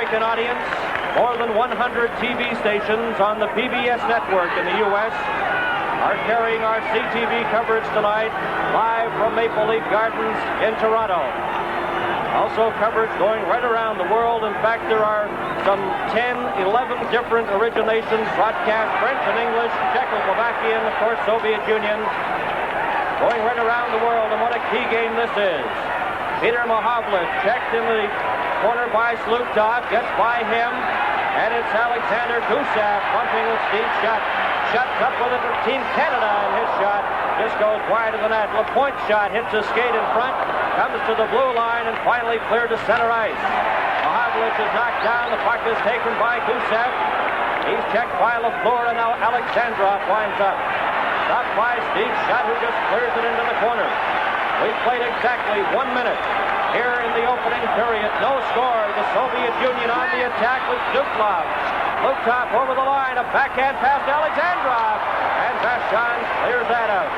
American audience. More than 100 TV stations on the PBS network in the U.S. are carrying our CTV coverage tonight, live from Maple Leaf Gardens in Toronto. Also coverage going right around the world. In fact, there are some 10, 11 different originations broadcast, French and English, Czechoslovakian, of course, Soviet Union, going right around the world. And what a key game this is. Peter Mahovlich checked in the corner by Slutov, gets by him, and it's Alexander Gusev bumping with Steve Shutt. Shutt's up with it for Team Canada, and his shot just goes wide of the net. LaPointe's shot hits a skate in front, comes to the blue line, and finally cleared to center ice. Mahovlich is knocked down. The puck is taken by Gusev. He's checked by LaFleur, and now Alexandrov winds up. Stopped by Steve Shutt, who just clears it into the corner. We've played exactly 1 minute here in the opening period. No score. The Soviet Union on the attack with Duklov. Lutov over the line. A backhand pass to Alexandrov. And Vashon clears that out.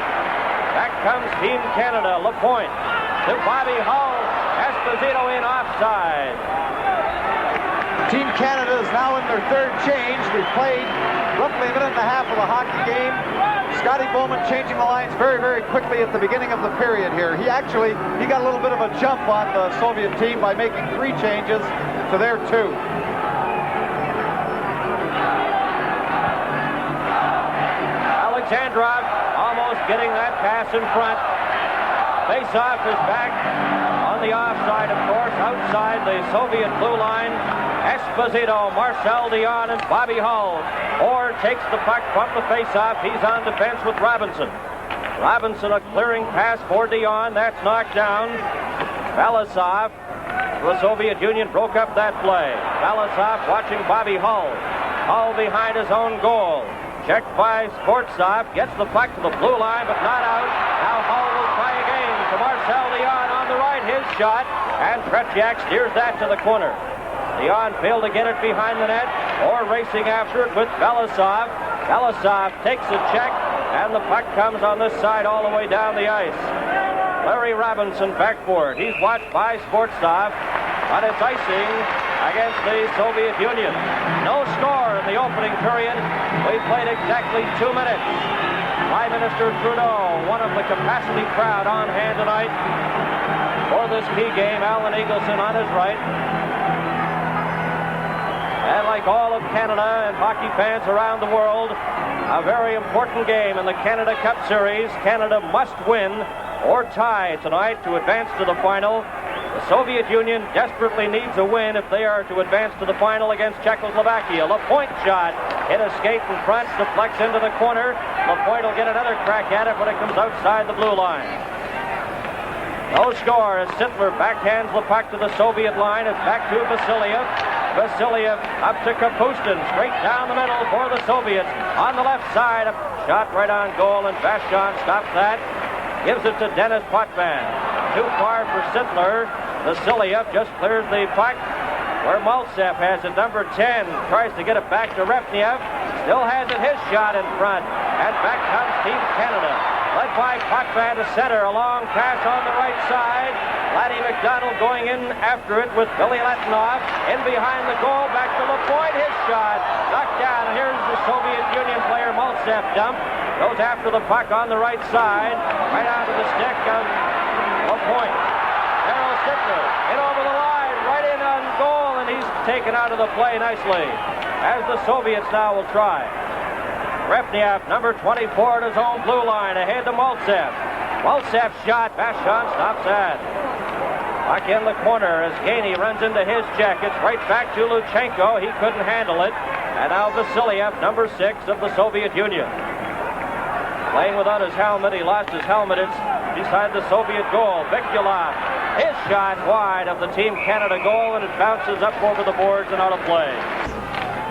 Back comes Team Canada. LaPointe to Bobby Hull. Esposito in offside. Team Canada is now in their third change. We've played roughly a minute and a half of the hockey game. Scotty Bowman changing the lines very, very quickly at the beginning of the period here. He got a little bit of a jump on the Soviet team by making 3 changes to their 2. Alexandrov almost getting that pass in front. Face-off is back on the offside, of course, outside the Soviet blue line. Esposito, Marcel Dion, and Bobby Hull. Orr takes the puck from the face-off. He's on defense with Robinson. Robinson, a clearing pass for Dion. That's knocked down. Balasov, the Soviet Union broke up that play. Balasov watching Bobby Hull. Hull behind his own goal. Checked by Sportsov. Gets the puck to the blue line, but not out. Now Hull will try again to Marcel Dion on the right. His shot. And Tretiak steers that to the corner. Dion failed to get it behind the net, or racing after it with Belasov. Belasov takes a check, and the puck comes on this side all the way down the ice. Larry Robinson backboard. He's watched by Sportsov, but it's icing against the Soviet Union. No score in the opening period. We played exactly 2 minutes. Prime Minister Trudeau, one of the capacity crowd on hand tonight for this key game. Alan Eagleson on his right. And like all of Canada and hockey fans around the world, a very important game in the Canada Cup Series. Canada must win or tie tonight to advance to the final. The Soviet Union desperately needs a win if they are to advance to the final against Czechoslovakia. LaPointe shot hit a skate in front, deflects into the corner. LaPointe will get another crack at it, but it comes outside the blue line. No score as Sittler backhands the puck to the Soviet line. It's back to Vasiliev. Vasiliev up to Kapustin, straight down the middle for the Soviets. On the left side, a shot right on goal, and Vashon stops that. Gives it to Dennis Potvin. Too far for Sittler. Vasiliev just clears the puck where Maltsev has it. Number 10 tries to get it back to Repniev. Still has it, his shot in front. And back comes Team Canada. Led by Potvin to center. A long pass on the right side. Laddie McDonald going in after it with Billy Latinov. In behind the goal, back to LaPointe. His shot knocked down. Here's the Soviet Union player, Maltsev dump. Goes after the puck on the right side. Right onto the stick of LaPointe. Darryl Sittler in over the line. Right in on goal, and he's taken out of the play nicely. As the Soviets now will try. Repniev, number 24 at his own blue line, ahead to Maltsev. Maltsev's shot, Vashon stops that. Puck in the corner as Gainey runs into his check. It's right back to Luchenko. He couldn't handle it. And now Vasiliev, number 6 of the Soviet Union. Playing without his helmet. He lost his helmet. It's beside the Soviet goal. Vikulov, his shot wide of the Team Canada goal, and it bounces up over the boards and out of play.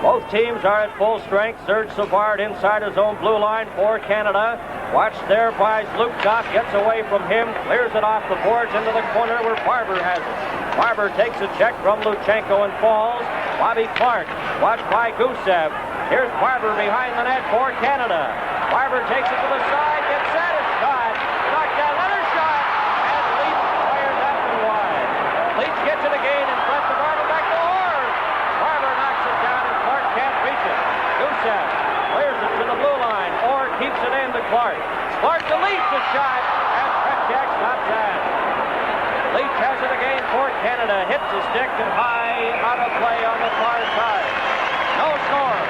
Both teams are at full strength. Serge Savard inside his own blue line for Canada. Watched there by Zlukov. Gets away from him. Clears it off the boards into the corner where Barber has it. Barber takes a check from Luchenko and falls. Bobby Clark watched by Gusev. Here's Barber behind the net for Canada. Barber takes it to the side. Gets set. It's shot. Knocked down. Another shot. And Leach fires that one wide. Leach gets it again in front of Barber. Back to Orr. Clark. Clark to Leach, a shot, and Tretiak stops that. Leach has it again for Canada. Hits the stick and high out of play on the far side. No score.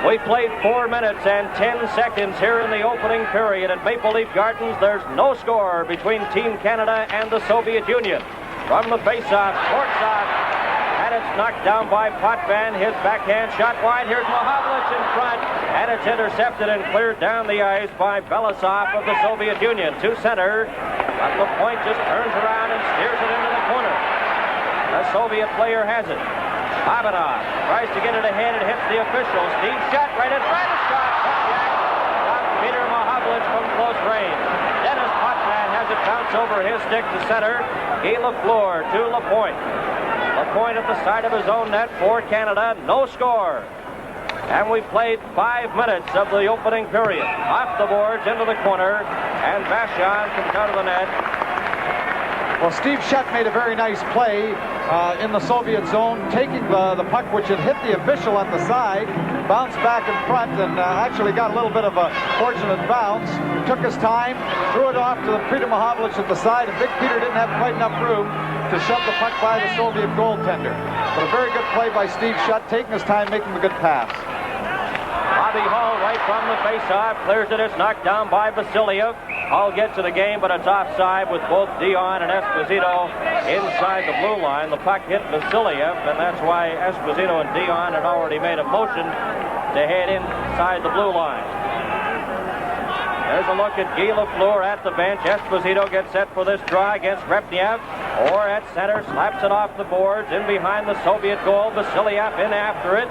We played 4 minutes and 10 seconds here in the opening period at Maple Leaf Gardens. There's no score between Team Canada and the Soviet Union. From the face-off, shortstop, and it's knocked down by Potvin. His backhand shot wide. Here's Mahavlich in front, and it's intercepted and cleared down the ice by Belousov of the Soviet Union. To center, but the point just turns around and steers it into the corner. The Soviet player has it. Ivanov tries to get it ahead and hits the official. Steve shot right in front. A shot. Stops Peter Mahavlich from close range. Dennis Potvin has it bounce over his stick to center. Guy Lafleur to Lapointe. Lapointe at the side of his own net for Canada. No score. And we played 5 minutes of the opening period. Off the boards into the corner. And Vachon comes out of the net. Well, Steve Shutt made a very nice play in the Soviet zone, taking the puck, which had hit the official on the side, bounced back in front, and actually got a little bit of a fortunate bounce. Took his time, threw it off to Peter Mahavlich at the side, and Big Peter didn't have quite enough room to shove the puck by the Soviet goaltender. But a very good play by Steve Shutt, taking his time, making a good pass. Bobby Hull right from the face-off, clears it. It's knocked down by Vasiliev. Hull gets to the game, but it's offside with both Dion and Esposito inside the blue line. The puck hit Vasiliev, and that's why Esposito and Dion had already made a motion to head inside the blue line. There's a look at Guy Lafleur at the bench. Esposito gets set for this draw against Repniev. Or at center, slaps it off the boards, in behind the Soviet goal. Vasiliev in after it.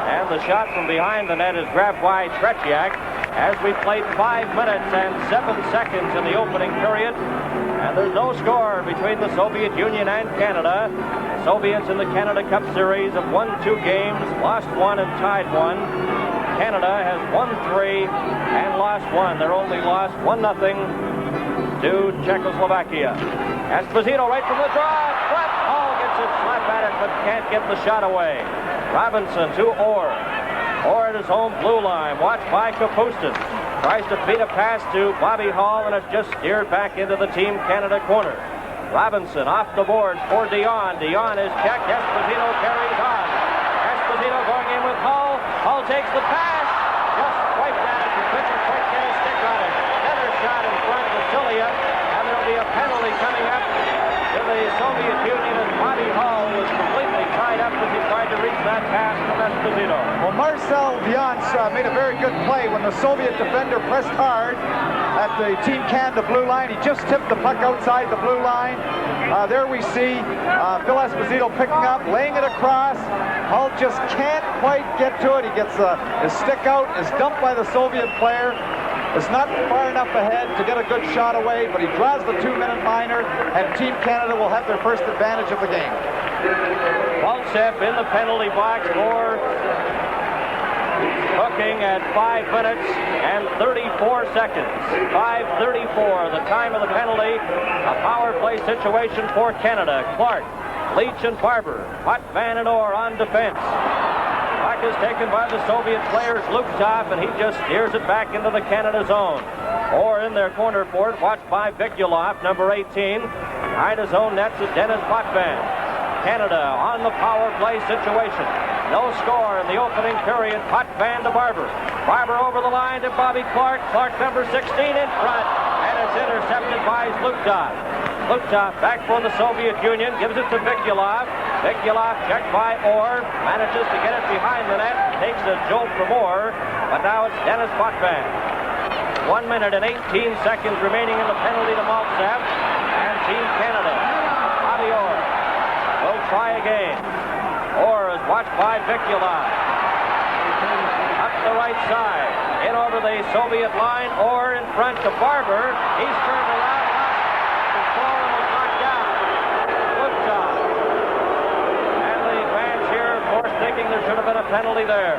And the shot from behind the net is grabbed by Tretiak as we played 5 minutes and 7 seconds in the opening period. And there's no score between the Soviet Union and Canada. The Soviets in the Canada Cup Series have won 2 games, lost 1 and tied 1. Canada has won 3 and lost 1. Their only loss, 1-0 to Czechoslovakia. Esposito right from the draw. Front. Hall gets a slap at it, but can't get the shot away. Robinson to Orr. Orr at his own blue line, watched by Kapustin. Tries to feed a pass to Bobby Hull, and it's just steered back into the Team Canada corner. Robinson off the boards for Dion. Dion is checked. Esposito carries on. Esposito going in with Hull. Hull takes the pass. Just swiped at it. He couldn't quite get a stick on it. Another shot in front of Vasilia, and there'll be a penalty coming up to the Soviet Union as Bobby Hull was completely tied up as he tried to reach that pass from Esposito. Well, Marcel Dion made a very good play when the Soviet defender pressed hard at the Team Canada blue line. He just tipped the puck outside the blue line. There we see Phil Esposito picking up, laying it across. Hull just can't quite get to it. He gets his stick out, is dumped by the Soviet player. It's not far enough ahead to get a good shot away, but he draws the 2-minute minor, and Team Canada will have their first advantage of the game. Walchef in the penalty box for hooking at 5 minutes and 34 seconds. 5:34, the time of the penalty. A power play situation for Canada. Clark, Leach, and Barber. Potvin and Orr on defense. Puck is taken by the Soviet players, Luptov, and he just steers it back into the Canada zone. Orr in their corner for it, watched by Vikulov, number 18. Behind his own nets is Dennis Potvin. Canada on the power play situation. No score in the opening period. Potvin to Barber. Barber over the line to Bobby Clark. Clark, number 16, in front, and it's intercepted by Luptov. Luptov back for the Soviet Union, gives it to Vikulov. Vikulov checked by Orr, manages to get it behind the net, takes a jolt from Orr, but now it's Dennis Potvin. 1 minute and 18 seconds remaining in the penalty to Maltsev, and Team Canada. Bobby Orr will try again. Orr is watched by Vikulov. Up the right side, in over the Soviet line. Orr in front to Barber. He's turned around, lost control, and was knocked down. Luptov. And the fans here, of course, thinking there should have been a penalty there.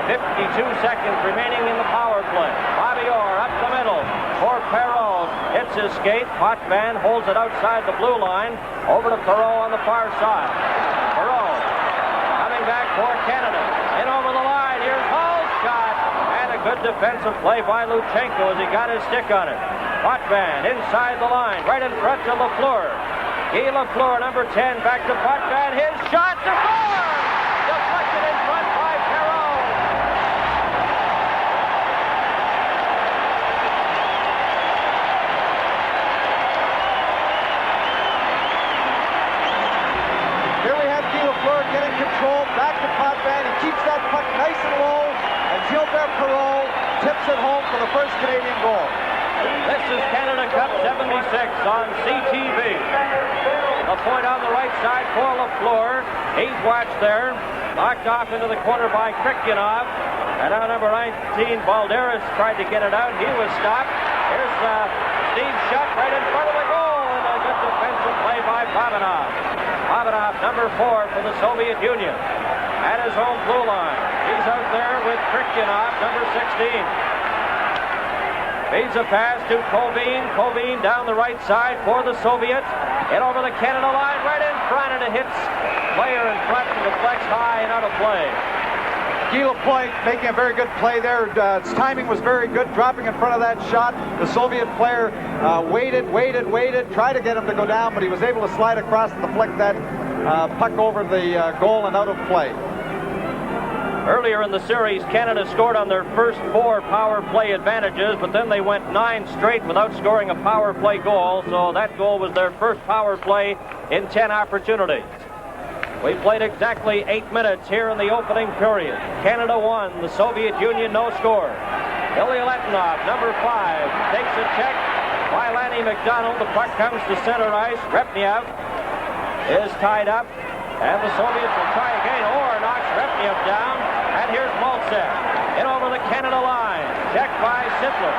52 seconds remaining in the power play. Bobby Orr up the middle for Perreault. Hits his skate. Potvin holds it outside the blue line. Over to Perreault on the far side. Perreault coming back for Canada. In over the line. Here's Hull's shot. And a good defensive play by Luchenko as he got his stick on it. Potvin inside the line, right in front to Lafleur. Guy Lafleur, number 10, back to Potvin. His shot to score! Deflected in front by Perreault. Here we have Guy Lafleur getting control, back to Potvin. He keeps that puck nice and low, and Gilbert Perreault tips it home for the first Canadian goal. This is Canada Cup 76 on CTV. The point on the right side for Lafleur. He's watched there. Knocked off into the corner by Krikyanov. And now number 19, Balderas, tried to get it out. He was stopped. Here's Steve Shutt right in front of the goal. And a good defensive play by Babanov. Babanov, number 4 for the Soviet Union. At his own blue line. He's out there with Krikyanov, number 16. Feeds a pass to Kovin. Kovin down the right side for the Soviets. In over the Canada line, right in front, and it hits player in front and deflects high and out of play. Guy Lafleur making a very good play there. His timing was very good, dropping in front of that shot. The Soviet player waited, tried to get him to go down, but he was able to slide across and deflect that puck over the goal and out of play. Earlier in the series, Canada scored on their first 4 power play advantages, but then they went 9 straight without scoring a power play goal, so that goal was their first power play in 10 opportunities. We played exactly 8 minutes here in the opening period. Canada won, the Soviet Union no score. Ilya Letunov, number 5, takes a check by Lanny McDonald. The puck comes to center ice. Repniev is tied up, and the Soviets will try again. Orr knocks Repniev down, and here's Maltsev. In over the Canada line. Checked by Sittler.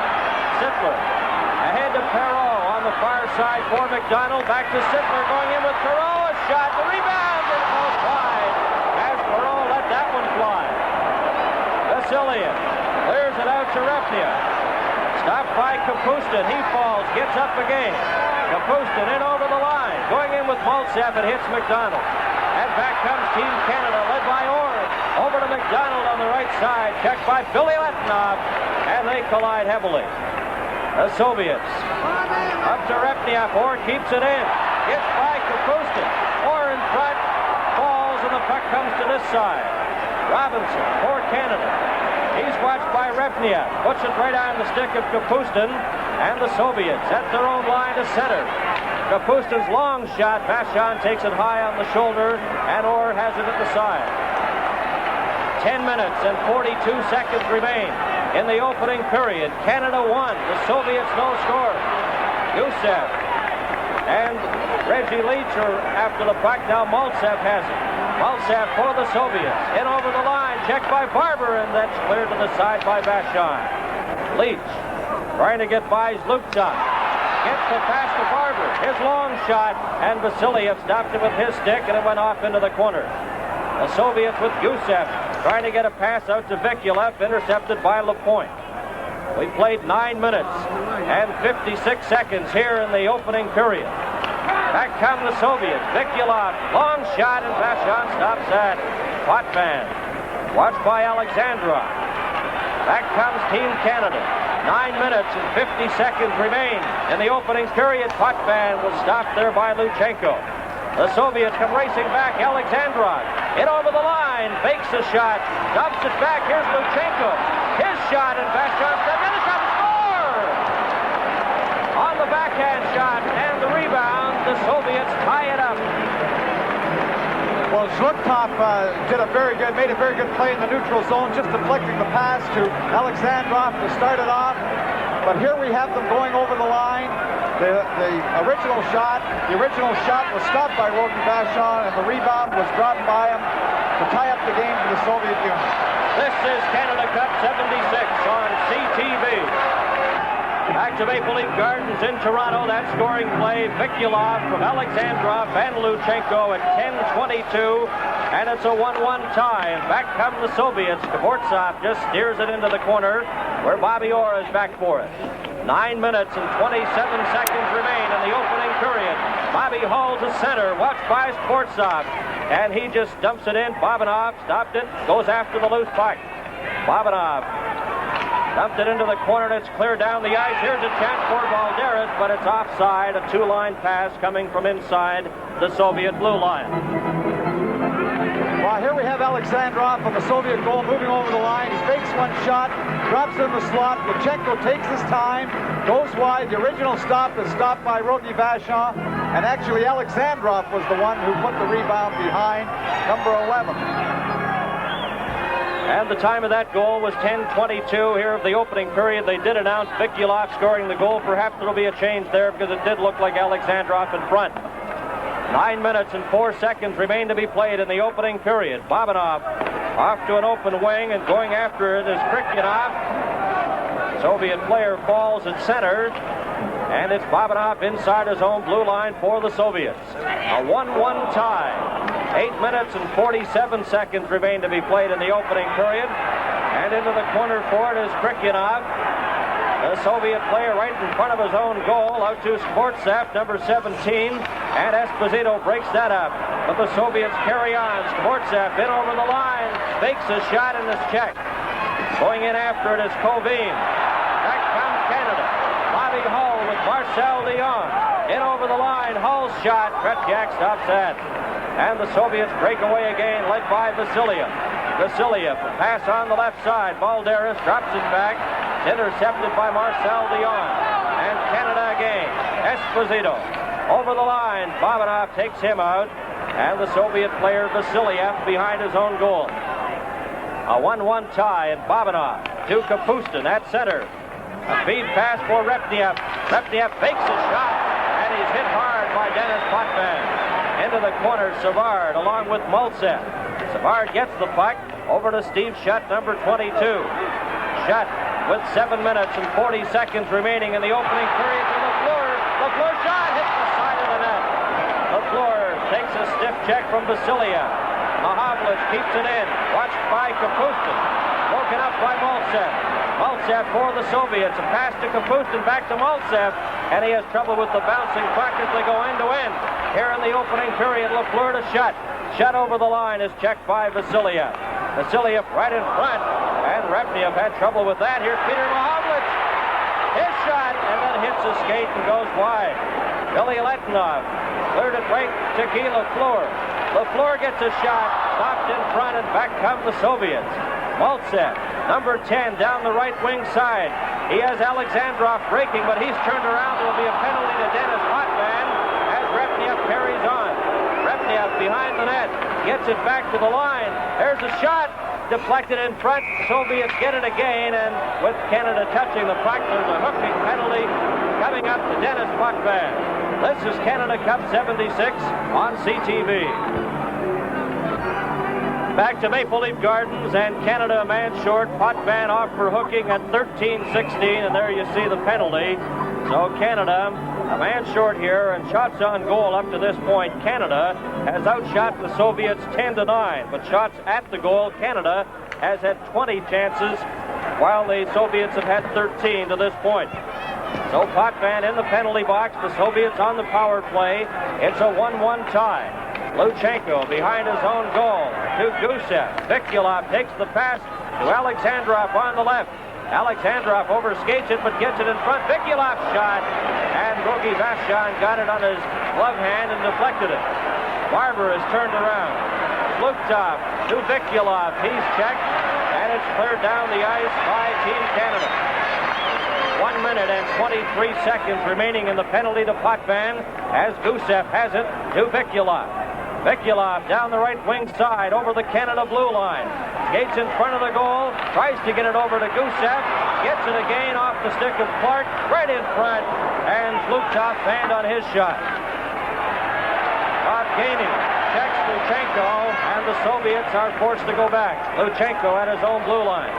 Sittler ahead to Perreault on the far side for McDonald. Back to Sittler, going in with Perreault. A shot, the rebound, and it goes wide as Perreault let that one fly. Vasiliev clears it out to Repniev. Stopped by Kapustin. He falls, gets up again. Kapustin in over the line. Going in with Maltsev, it hits McDonald. And back comes Team Canada, led by Orr. Over to McDonald on the right side. Checked by Billy Letunov. And they collide heavily. The Soviets up to Repniev. Orr keeps it in. Hits by Kapustin. Orr in front. Falls, and the puck comes to this side. Robinson for Canada. He's watched by Repniev. Puts it right on the stick of Kapustin. And the Soviets at their own line to center. Kapustin's long shot. Vachon takes it high on the shoulder, and Orr has it at the side. 10 minutes and 42 seconds remain in the opening period. Canada won. The Soviets no score. Gusev and Reggie Leach are after the puck. Now Maltsev has it. Maltsev for the Soviets. In over the line. Checked by Barber, and that's cleared to the side by Vachon. Leach trying to get by Zlukta. Gets the pass to Barber. His long shot, and Vasiliev stopped it with his stick, and it went off into the corner. The Soviets with Gusev trying to get a pass out to Vikulev, intercepted by Lapointe. We played 9 minutes and 56 seconds here in the opening period. Back come the Soviets. Vikulev, long shot, and Vachon stops that. Potvin, watched by Alexandrov. Back comes Team Canada. 9 minutes and 50 seconds remain in the opening period. Potvin was stopped there by Luchenko. The Soviets come racing back. Alexandrov in over the line, fakes a shot, dumps it back. Here's Luchenko. His shot, and Vachon said, "Another shot, score!" On the backhand shot and the rebound, the Soviets tie it up. Well, Zluktov made a very good play in the neutral zone, just deflecting the pass to Alexandrov to start it off. But here we have them going over the line. The original shot was stopped by Rogan Vachon, and the rebound was dropped by him to tie up the game for the Soviet Union. This is Canada Cup 76 on CTV. Back to Maple Leaf Gardens in Toronto. That scoring play, Vikulev from Alexandrov and Luchenko at 10:22, and it's a 1-1 tie. And back come the Soviets. Dvorsov just steers it into the corner, where Bobby Orr is back for it. 9 minutes and 27 seconds remain in the opening period. Bobby Hall to center, watched by Dvorsov, and he just dumps it in. Babanov stopped it, goes after the loose puck. Babanov Dumped it into the corner, and it's clear down the ice. Here's a chance for Valderas, but it's offside. A two-line pass coming from inside the Soviet blue line. Well, here we have Alexandrov from the Soviet goal moving over the line. He fakes one shot, drops in the slot. Luchenko takes his time, goes wide. The original stop is stopped by Rogi Vachon, and actually Alexandrov was the one who put the rebound behind number 11. And the time of that goal was 10:22 here of the opening period. They did announce Vikulov scoring the goal. Perhaps there'll be a change there because it did look like Alexandrov in front. 9 minutes and 4 seconds remain to be played in the opening period. Babanov off to an open wing, and going after it is Krikyanov. Soviet player falls at center, and it's Babanov inside his own blue line for the Soviets. A 1-1 tie. 8 minutes and 47 seconds remain to be played in the opening period. And into the corner for it is Krikyanov. The Soviet player right in front of his own goal, out to Skvortsov, number 17, and Esposito breaks that up. But the Soviets carry on. Skvortsov in over the line, fakes a shot and is checked. Going in after it is Kovin. Back comes Canada. Bobby Hull with Marcel Dion. In over the line, Hull's shot. Tretiak stops that. And the Soviets break away again, led by Vasiliev. Vasiliev, pass on the left side. Valderas drops it back. Intercepted by Marcel Dion. And Canada again. Esposito over the line. Babanov takes him out. And the Soviet player Vasiliev behind his own goal. A 1-1 tie, and Babanov to Kapustin at center. A feed pass for Repniev. Repniev fakes a shot, and he's hit hard by Dennis Potvin. Into the corner, Savard along with Maltsev. Savard gets the puck over to Steve Shutt, number 22. Shutt with 7 minutes and 40 seconds remaining in the opening period to Lafleur. Lafleur shot hits the side of the net. Lafleur takes a stiff check from Vasiliev. Mahavlich keeps it in, watched by Kapustin. Broken up by Maltsev. Maltsev for the Soviets. A pass to Kapustin, back to Maltsev, and he has trouble with the bouncing puck as they go end to end. Here in the opening period, Lafleur to Shutt. Shutt over the line is checked by Vasiliev. Vasiliev right in front, and Repniev had trouble with that. Here's Peter Mahavlich. His shot, and then hits a skate and goes wide. Billy Letinov cleared it right to Guy Lafleur. Lafleur gets a shot, stopped in front, and back come the Soviets. Maltsev, number 10, down the right wing side. He has Alexandrov breaking, but he's turned around. There will be a penalty to Dennis Potvin as Repniev carries on. Repniev behind the net, gets it back to the line. There's a shot, deflected in front. Soviets get it again, and with Canada touching the puck, there's a hooking penalty coming up to Dennis Potvin. This is Canada Cup 76 on CTV. Back to Maple Leaf Gardens, and Canada a man short. Potvin off for hooking at 13-16, and there you see the penalty. So Canada a man short here, and shots on goal up to this point. Canada has outshot the Soviets 10-9, but shots at the goal, Canada has had 20 chances, while the Soviets have had 13 to this point. So Potvin in the penalty box, the Soviets on the power play. It's a 1-1 tie. Luchenko behind his own goal to Gusev. Vikulov takes the pass to Alexandrov on the left. Alexandrov overskates it, but gets it in front. Vikulov's shot, and Rogi Vachon got it on his glove hand and deflected it. Barber is turned around. Slukov to Vikulov. He's checked, and it's cleared down the ice by Team Canada. 1 minute and 23 seconds remaining in the penalty to Potvin as Gusev has it to Vikulov. Vikulov down the right wing side over the Canada blue line. Skates in front of the goal, tries to get it over to Gusev, gets it again off the stick of Clark, right in front, and Slukov fanned on his shot. Evgeny checks Luchenko, and the Soviets are forced to go back. Luchenko at his own blue line.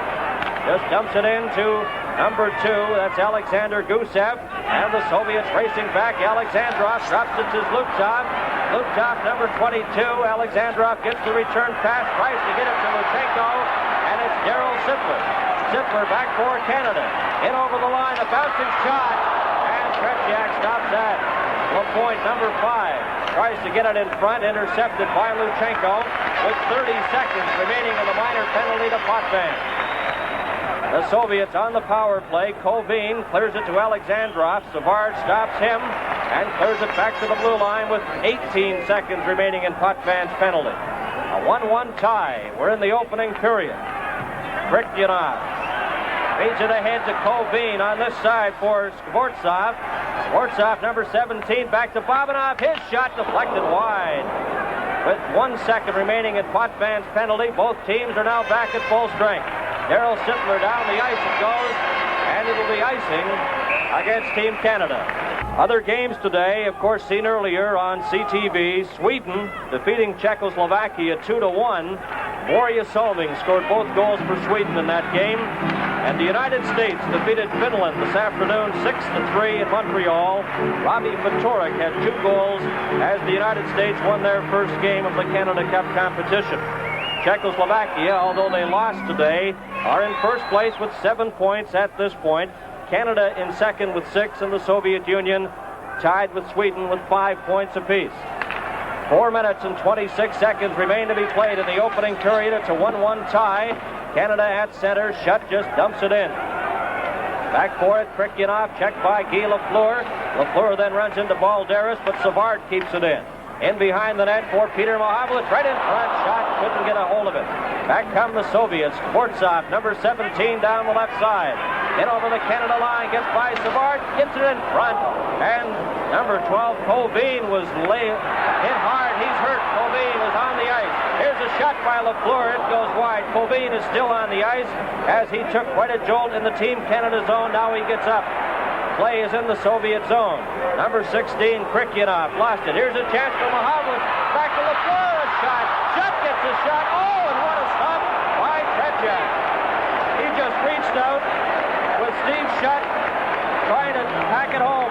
Just dumps it into number 2, that's Alexander Gusev, and the Soviets racing back. Alexandrov drops it to Zlukov. Zlukov, number 22. Alexandrov gets the return pass, tries to get it to Luchenko, and it's Darryl Sittler. Sittler back for Canada. In over the line, a bouncing shot, and Tretiak stops that. LaPointe, number 5, tries to get it in front, intercepted by Luchenko with 30 seconds remaining in the minor penalty to Potvin. The Soviets on the power play. Kovin clears it to Alexandrov. Savard stops him and clears it back to the blue line with 18 seconds remaining in Potvin's penalty. A 1-1 tie. We're in the opening period. Krikyanov feeds it ahead to Kovin on this side for Skvortsov. Skvortsov, number 17, back to Bobanov. His shot deflected wide. With 1 second remaining in Potvin's penalty, both teams are now back at full strength. Darryl Sittler down the ice it goes, and it'll be icing against Team Canada. Other games today, of course, seen earlier on CTV. Sweden defeating Czechoslovakia 2-1. Borje Salming scored both goals for Sweden in that game. And the United States defeated Finland this afternoon 6-3 in Montreal. Robbie Fatorik had 2 goals as the United States won their first game of the Canada Cup competition. Czechoslovakia, although they lost today, are in first place with 7 points at this point. Canada in second with 6, and the Soviet Union tied with Sweden with 5 points apiece. 4 minutes and 26 seconds remain to be played in the opening period. It's a 1-1 tie. Canada at center. Shutt just dumps it in. Back for it, Krikyanov, checked by Guy Lafleur. Lafleur then runs into Balderas, but Savard keeps it in. In behind the net for Peter Mohavlitz, right in front. Shot couldn't get a hold of it. Back come the Soviets. Skvortsov, number 17, down the left side. In over the Canada line, gets by Savard, gets it in front. And number 12, Kovin, was hit hard. He's hurt. Kovin is on the ice. Here's a shot by Lafleur. It goes wide. Kovin is still on the ice as he took quite a jolt in the Team Canada zone. Now he gets up. Play is in the Soviet zone. Number 16, Krikyanov, lost it. Here's a chance for Mohavlitz. Back to Lafleur. A shot. Shutt gets a shot. Oh, and what a stop by Tretiak. He just reached out with Steve Shutt trying to pack it home.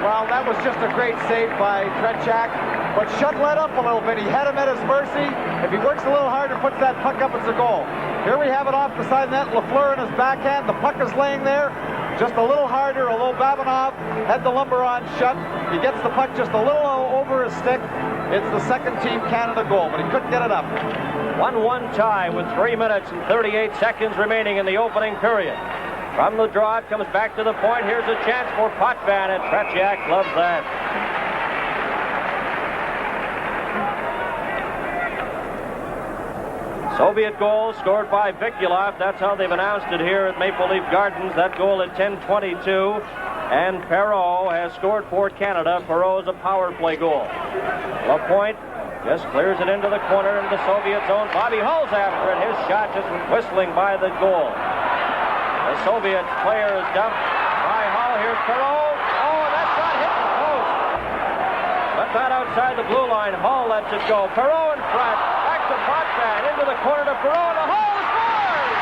Well, that was just a great save by Tretiak, but Shutt let up a little bit. He had him at his mercy. If he works a little harder, puts that puck up, it's a goal. Here we have it off the side net. Lafleur in his backhand. The puck is laying there just a little harder, although Babanov had the lumber on Shutt. He gets the puck just a little over his stick. It's the second Team Canada goal, but he couldn't get it up. 1-1 tie with 3 minutes and 38 seconds remaining in the opening period. From the draw, it comes back to the point. Here's a chance for Potvin, and Tretiak loves that. Soviet goal scored by Vikulov. That's how they've announced it here at Maple Leaf Gardens. That goal at 10:22. And Perreault has scored for Canada. Perreault's a power play goal. Lapointe just clears it into the corner in the Soviet zone. Bobby Hull's after it. His shot just whistling by the goal. The Soviet player is dumped by Hull. Here's Perreault. Oh, that shot hit the post. But not outside the blue line. Hull lets it go. Perreault in front. Back to Potvin. Into the corner to Perreault. The Hull scores!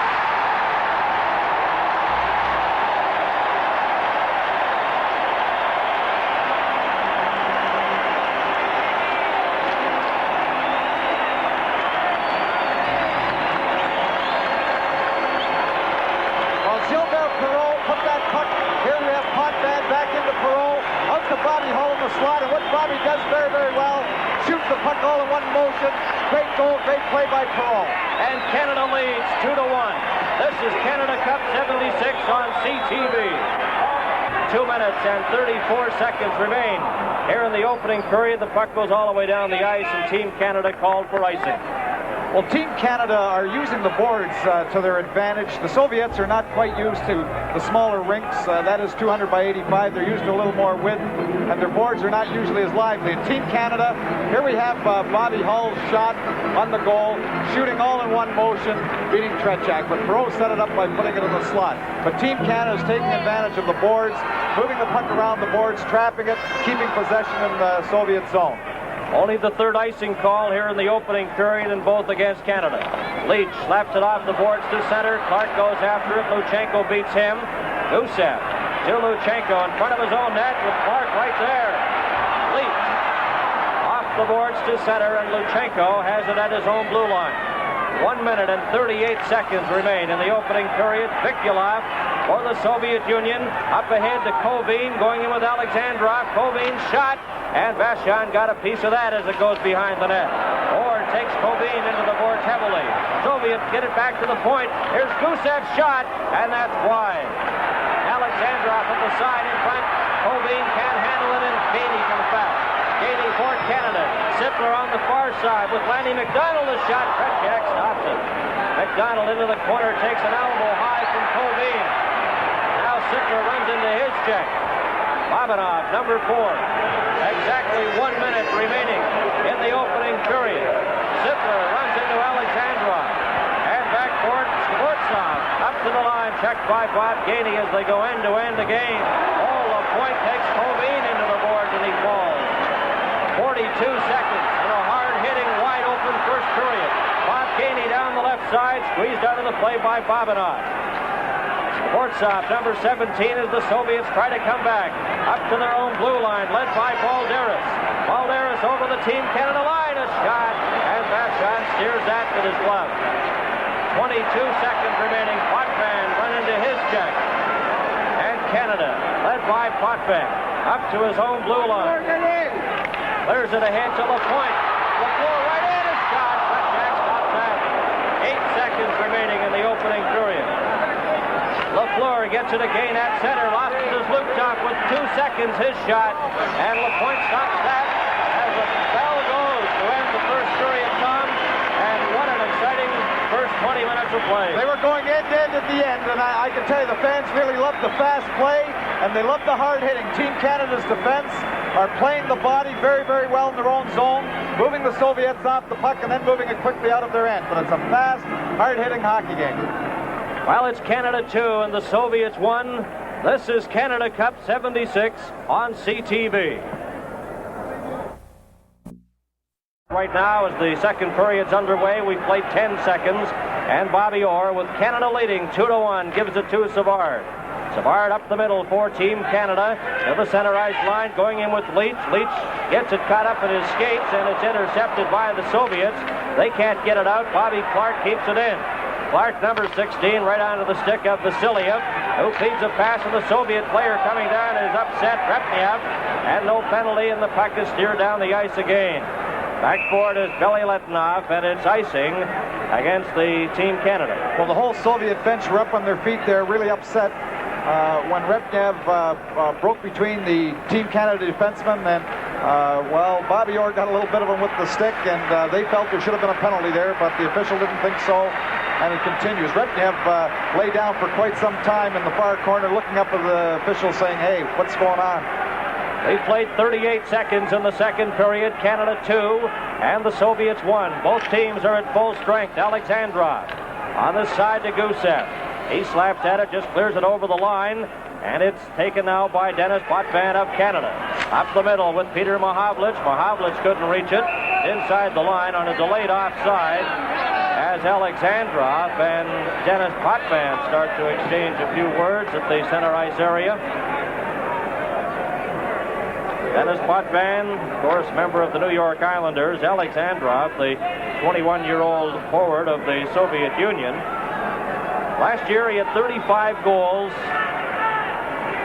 Well, Gilbert Perreault put that puck. Here we have Potvin back into Perreault. Out to Bobby Hull in the slot. And what Bobby does very, very well, shoots the puck all in one motion. Great goal, great play by Perreault. And Canada leads 2-1. This is Canada Cup 76 on CTV. 2 minutes and 34 seconds remain. Here in the opening period, the puck goes all the way down the ice, and Team Canada called for icing. Well, Team Canada are using the boards to their advantage. The Soviets are not quite used to the smaller rinks. That is 200 by 85. They're used to a little more width, and their boards are not usually as lively. And Team Canada, here we have Bobby Hull's shot on the goal, shooting all in one motion, beating Tretiak. But Perreault set it up by putting it in the slot. But Team Canada is taking advantage of the boards, moving the puck around the boards, trapping it, keeping possession in the Soviet zone. Only the third icing call here in the opening period, and both against Canada. Leach slaps it off the boards to center. Clark goes after it. Luchenko beats him. Gusev to Luchenko in front of his own net with Clark right there. Leach off the boards to center, and Luchenko has it at his own blue line. 1 minute and 38 seconds remain in the opening period. Vikulov for the Soviet Union. Up ahead to Kovin, going in with Alexandrov. Kovin shot, and Vashon got a piece of that as it goes behind the net. Or takes Kovin into the boards heavily. Soviets get it back to the point. Here's Gusev's shot, and that's wide. Alexandrov at the side in front. Kovin can't handle it, and Gainey comes back. Gainey for Canada. Sittler on the far side with Lanny McDonald. A shot. Kretschak stops it. McDonald into the corner, takes an elbow high from Kovin. Now Sittler runs into his check. Babanov, number 4. Exactly 1 minute remaining in the opening period. Sittler runs into Alexandrov. And back for Skvortsov. Up to the line, checked by Bob Gainey as they go end-to-end again. LaPointe takes Kovin into the boards and he falls. 42 seconds in a hard-hitting, wide-open first period. Bob Gainey down the left side, squeezed out of the play by Babanov. Skvortsov, number 17, as the Soviets try to come back. Up to their own blue line, led by Balderas. Balderas over the Team Canada line, a shot, and Vachon steers that with his glove. 22 seconds remaining. Potvin run into his check. And Canada, led by Potvin, up to his own blue line. Clears it ahead to LaPointe. LaFleur right in, a shot. Kretschak stops that. 8 seconds remaining in the opening period. LaFleur gets it again at center. Lost it as Luptop with 2 seconds, his shot. And LaPointe stops that as the bell goes to end the first period, Tom. And what an exciting first 20 minutes of play. They were going end-to-end at the end, and I can tell you the fans really loved the fast play, and they loved the hard-hitting. Team Canada's defense are playing the body very, very well in their own zone, moving the Soviets off the puck and then moving it quickly out of their end. But it's a fast, hard-hitting hockey game. Well, it's Canada 2 and the Soviets 1. This is Canada Cup 76 on CTV. Right now, as the second period's underway, we've played 10 seconds, and Bobby Orr, with Canada leading 2-1, gives it to Savard. Savard up the middle for Team Canada to the center ice line, going in with Leach. Leach gets it caught up in his skates, and it's intercepted by the Soviets. They can't get it out. Bobby Clark keeps it in. Clark, number 16, right onto the stick of Vasiliev, who feeds a pass, and the Soviet player coming down is upset, Repniev, and no penalty, and the puck is steered down the ice again. Backboard is Billy Letinov, and it's icing against the Team Canada. Well, the whole Soviet bench were up on their feet there, really upset when Repniev broke between the Team Canada defensemen, and well, Bobby Orr got a little bit of him with the stick, and they felt there should have been a penalty there, but the official didn't think so. And it continues. Repniev lay down for quite some time in the far corner, looking up at the official saying, hey, what's going on? They've played 38 seconds in the second period. Canada 2 and the Soviets 1. Both teams are at full strength. Alexandrov on the side to Gusev. He slaps at it, just clears it over the line, and it's taken now by Dennis Potvin of Canada. Up the middle with Peter Mahavlich. Mahavlich couldn't reach it. Inside the line on a delayed offside, as Alexandrov and Dennis Potvin start to exchange a few words at the center ice area. Dennis Potvin, of course, member of the New York Islanders. Alexandrov, the 21-year-old forward of the Soviet Union. Last year, he had 35 goals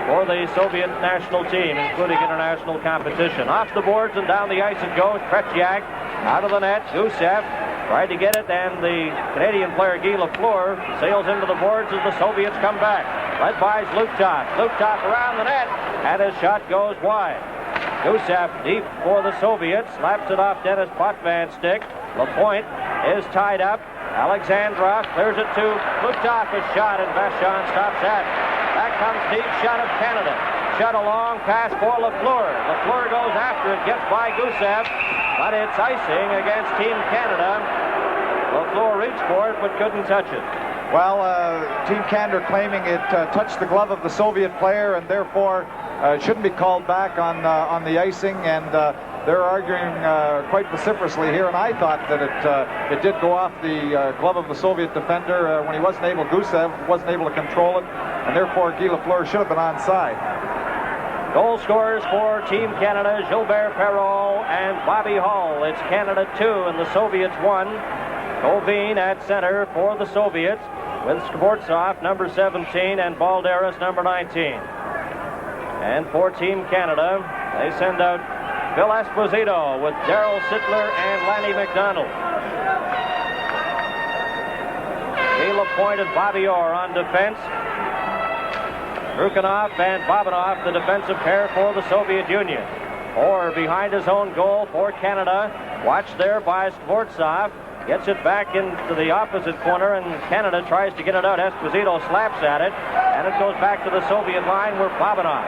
for the Soviet national team, including international competition. Off the boards and down the ice it goes. Kretschak out of the net. Gusev tried to get it, and the Canadian player Guy Lafleur sails into the boards as the Soviets come back. Led by Luptop. Luptop around the net, and his shot goes wide. Gusev deep for the Soviets. Slaps it off Dennis Potvin's stick. LaPointe is tied up. Alexandrov clears it to Luptop. A shot, and Vachon stops that. Back comes deep shot of Canada. Shot a long pass for Lafleur. Lafleur goes after it, gets by Gusev, but it's icing against Team Canada. Lafleur reached for it, but couldn't touch it. Well, Team Canada claiming it touched the glove of the Soviet player, and therefore it shouldn't be called back on the icing, and they're arguing quite vociferously here, and I thought that it did go off the glove of the Soviet defender when Gusev wasn't able to control it, and therefore Guy Lafleur should have been onside. Goal scorers for Team Canada, Gilbert Perrault and Bobby Hull. It's Canada 2 and the Soviets 1. Kovin at center for the Soviets with Skvortsov, number 17, and Balderas, number 19. And for Team Canada, they send out Phil Esposito with Darryl Sittler and Lanny McDonald. Lapointe and Bobby Orr on defense. Rukhanov and Babanov, the defensive pair for the Soviet Union. Orr behind his own goal for Canada. Watched there by Skvortsov. Gets it back into the opposite corner, and Canada tries to get it out. Esposito slaps at it, and it goes back to the Soviet line where Babanov,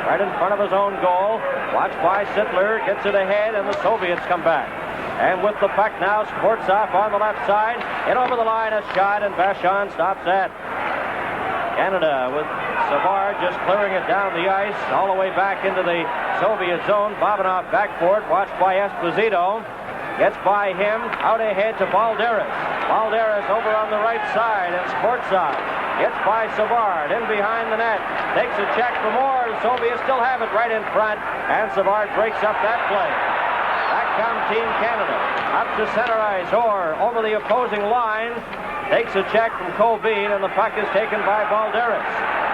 right in front of his own goal. Watched by Sittler, gets it ahead, and the Soviets come back. And with the puck now, Skvortsov on the left side. In over the line, a shot, and Vachon stops that. Canada with Savard just clearing it down the ice, all the way back into the Soviet zone. Babanov back for it, watched by Esposito. Gets by him, out ahead to Balderas. Balderas over on the right side, and Skvortsov gets by Savard, in behind the net. Takes a check for more. The Soviets still have it right in front, and Savard breaks up that play. Back comes Team Canada. Up to center ice, or over the opposing line. Takes a check from Colbean, and the puck is taken by Balderas.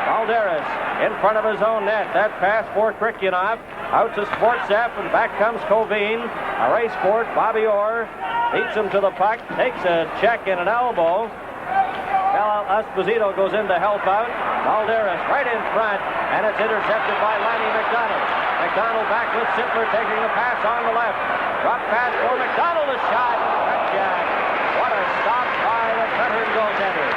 Balderas in front of his own net. That pass for Krikyanov. Out to Skvortsov, and back comes Colbean. A race for it. Bobby Orr beats him to the puck. Takes a check and an elbow. Esposito goes in to help out. Balderas right in front, and it's intercepted by Lanny McDonald. McDonald back with Sittler, taking the pass on the left. Drop pass for McDonald, a shot. Jack. What a stop by the veteran goaltender.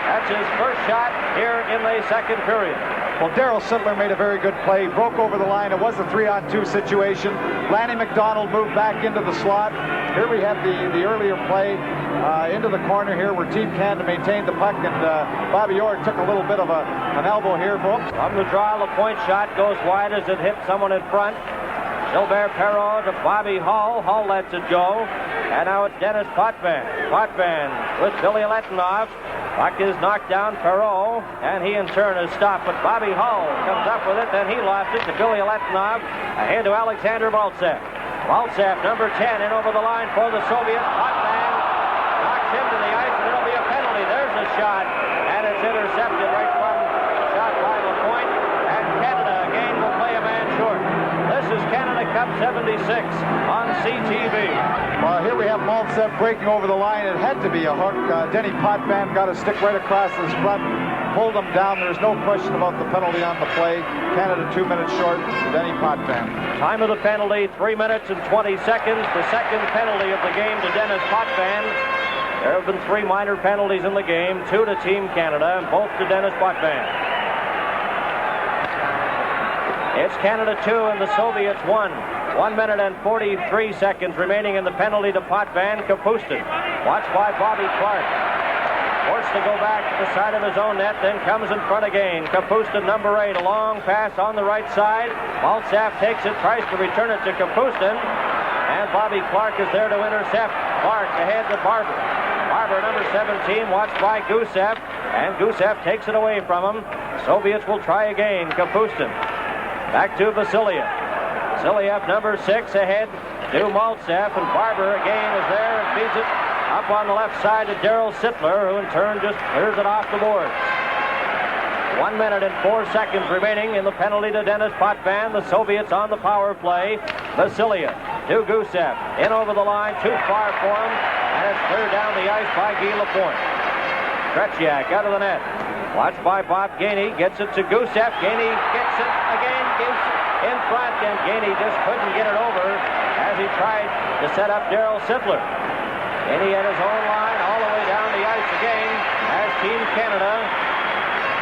That's his first shot here in the second period. Well, Darryl Sittler made a very good play, broke over the line. It was a 3-on-2 situation. Lanny McDonald moved back into the slot. Here we have the earlier play into the corner here where Team Canada maintained the puck, and Bobby Orr took a little bit of an elbow here. From the draw, the point shot goes wide as it hits someone in front. Gilbert Perrault to Bobby Hull. Hull lets it go. And now it's Dennis Potvin. Potvin with Billy Letinov. Puck is knocked down, Perrault, and he in turn is stopped, but Bobby Hull comes up with it, then he lost it to Billy Letinov, ahead to Alexander Maltsev. Maltsev, number 10, in over the line for the Soviets. Potvin knocks him to the ice, and it'll be a penalty. There's a shot, and it's intercepted right from the shot by Lapointe, and Canada again will play a man short. This is Canada Cup 76 on CTV. Well, here we have Maltsev breaking over the line. It had to be a hook. Denny Potvin got a stick right across his front, pulled him down. There's no question about the penalty on the play. Canada 2 minutes short. Denny Potvin. Time of the penalty, 3 minutes and 20 seconds. The second penalty of the game to Dennis Potvin. There have been 3 minor penalties in the game, 2 to Team Canada, and both to Dennis Potvin. It's Canada 2 and the Soviets 1. 1 minute and 43 seconds remaining in the penalty to Potvin. Kapustin, watched by Bobby Clark. Forced to go back to the side of his own net, then comes in front again. Kapustin, number 8, a long pass on the right side. Maltsev takes it, tries to return it to Kapustin, and Bobby Clark is there to intercept. Clark ahead to Barber. Barber, number 17, watched by Gusev, and Gusev takes it away from him. Soviets will try again. Kapustin. Back to Vasiliev. Vasiliev, number 6, ahead to Maltsev, and Barber again is there and feeds it up on the left side to Darryl Sittler, who in turn just clears it off the boards. 1 minute and 4 seconds remaining in the penalty to Dennis Potvin. The Soviets on the power play. Vasiliev to Gusev. In over the line, too far for him, and it's cleared down the ice by Guy Lapointe. Tretiak out of the net. Watched by Bob Gainey, gets it to Gusev. Gainey gets it again, gives in front, and Gainey just couldn't get it over as he tried to set up Darryl Sittler. Gainey at his own line, all the way down the ice again, as Team Canada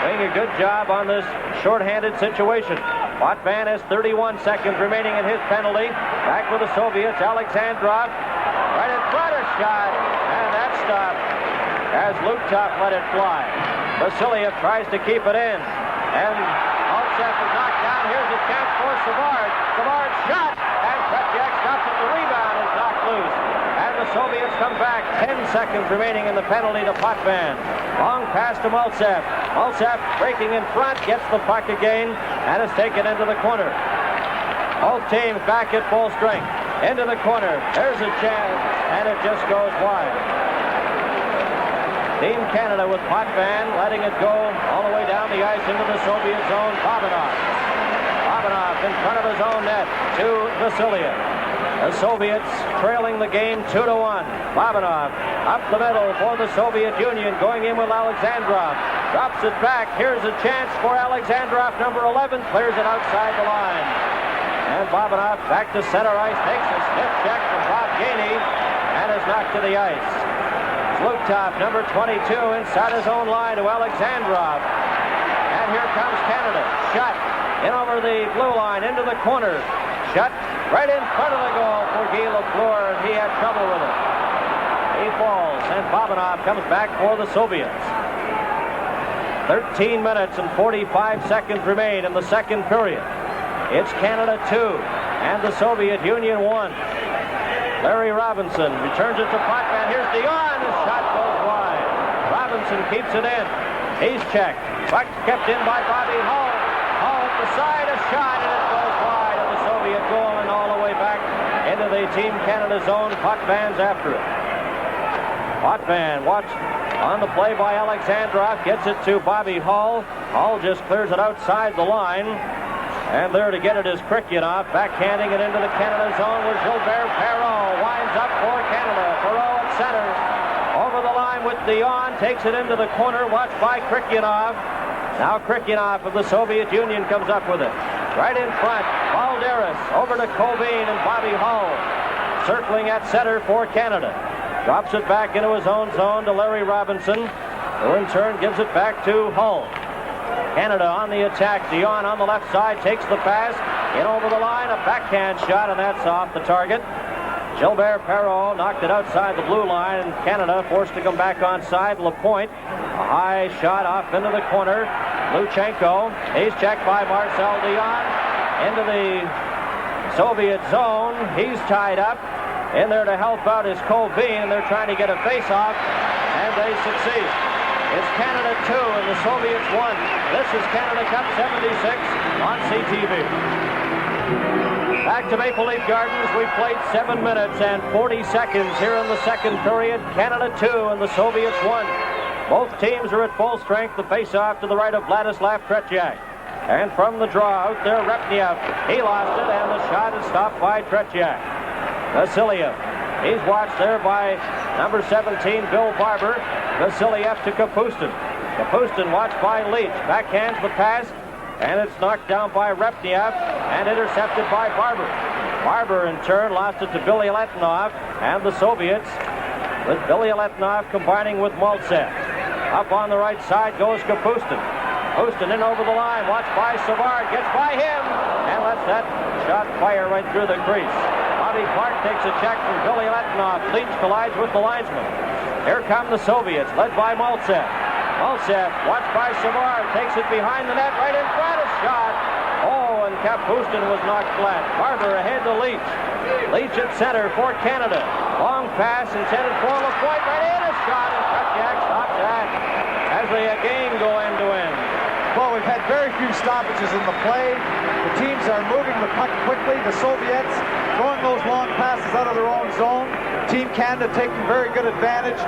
doing a good job on this shorthanded situation. Potvin has 31 seconds remaining in his penalty. Back with the Soviets, Alexandrov, right in front, a shot, and that stopped as Lutov let it fly. Vasiliev tries to keep it in, and Maltsev is knocked down. Here's a chance for Savard. Savard shot, and Tretiak stops it. The rebound is knocked loose, and the Soviets come back. 10 seconds remaining in the penalty to Potvin. Long pass to Maltsev. Maltsev breaking in front, gets the puck again, and is taken into the corner. Both teams back at full strength. Into the corner. There's a chance, and it just goes wide. Team Canada with Potvin letting it go all the way down the ice into the Soviet zone. Babanov in front of his own net to Vasiliev. The Soviets trailing the game 2-1. Babanov up the middle for the Soviet Union, going in with Alexandrov. Drops it back. Here's a chance for Alexandrov, number 11. Clears it outside the line. And Babanov back to center ice. Takes a stiff check from Bob Gainey and is knocked to the ice. Zlutov, number 22, inside his own line to Alexandrov. And here comes Canada. Shot in over the blue line into the corner. Shot right in front of the goal for Guy Lafleur, and he had trouble with it. He falls, and Babanov comes back for the Soviets. 13 minutes and 45 seconds remain in the second period. It's Canada 2 and the Soviet Union 1. Larry Robinson returns it to Potvin. Here's Dion. His shot goes wide. Robinson keeps it in. He's checked. Puck kept in by Bobby Hull. Hull at the side, a shot, and it goes wide of the Soviet goal and all the way back into the Team Canada zone. Potvin's after it. Potvin watched on the play by Alexandrov. Gets it to Bobby Hull. Hull just clears it outside the line. And there to get it is Krikyanov, backhanding it into the Canada zone where Gilbert Perreault winds up for Canada. Perreault at center. Over the line with Dion, takes it into the corner, watched by Krikyanov. Now Krikyanov of the Soviet Union comes up with it. Right in front, Valderas over to Kovin and Bobby Hull. Circling at center for Canada. Drops it back into his own zone to Larry Robinson, who in turn gives it back to Hull. Canada on the attack. Dion on the left side takes the pass. In over the line, a backhand shot, and that's off the target. Gilbert Perreault knocked it outside the blue line, and Canada forced to come back on side. Lapointe, a high shot off into the corner. Luchenko, he's checked by Marcel Dion. Into the Soviet zone. He's tied up. In there to help out is Kovin, and they're trying to get a face-off, and they succeed. It's Canada 2 and the Soviets 1. This is Canada Cup 76 on CTV. Back to Maple Leaf Gardens. We played 7 minutes and 40 seconds here in the second period. Canada 2 and the Soviets 1. Both teams are at full strength. The face-off to the right of Vladislav Tretiak. And from the draw out there, Repniev. He lost it, and the shot is stopped by Tretiak. Vasiliev. He's watched there by number 17, Bill Barber. Vasiliev to Kapustin. Kapustin watched by Leach. Backhands the pass, and it's knocked down by Repniev and intercepted by Barber. Barber, in turn, lost it to Billy Letinov, and the Soviets, with Billy Letinov combining with Maltsev. Up on the right side goes Kapustin. Kapustin in over the line, watched by Savard, gets by him, and lets that shot fire right through the crease. Bobby Clark takes a check from Billy Letinov. Leach collides with the linesman. Here come the Soviets, led by Maltsev. Maltsev, watched by Savard, takes it behind the net, right in front, a shot. Oh, and Kapustin was knocked flat. Barber ahead to Leach. Leach at center for Canada. Long pass intended for Lapointe, right in, a shot, and Tretiak stops that as they again go end to end. Well, we've had very few stoppages in the play. The teams are moving the puck quickly. The Soviets throwing those long passes out of their own zone. Team Canada taking very good advantage,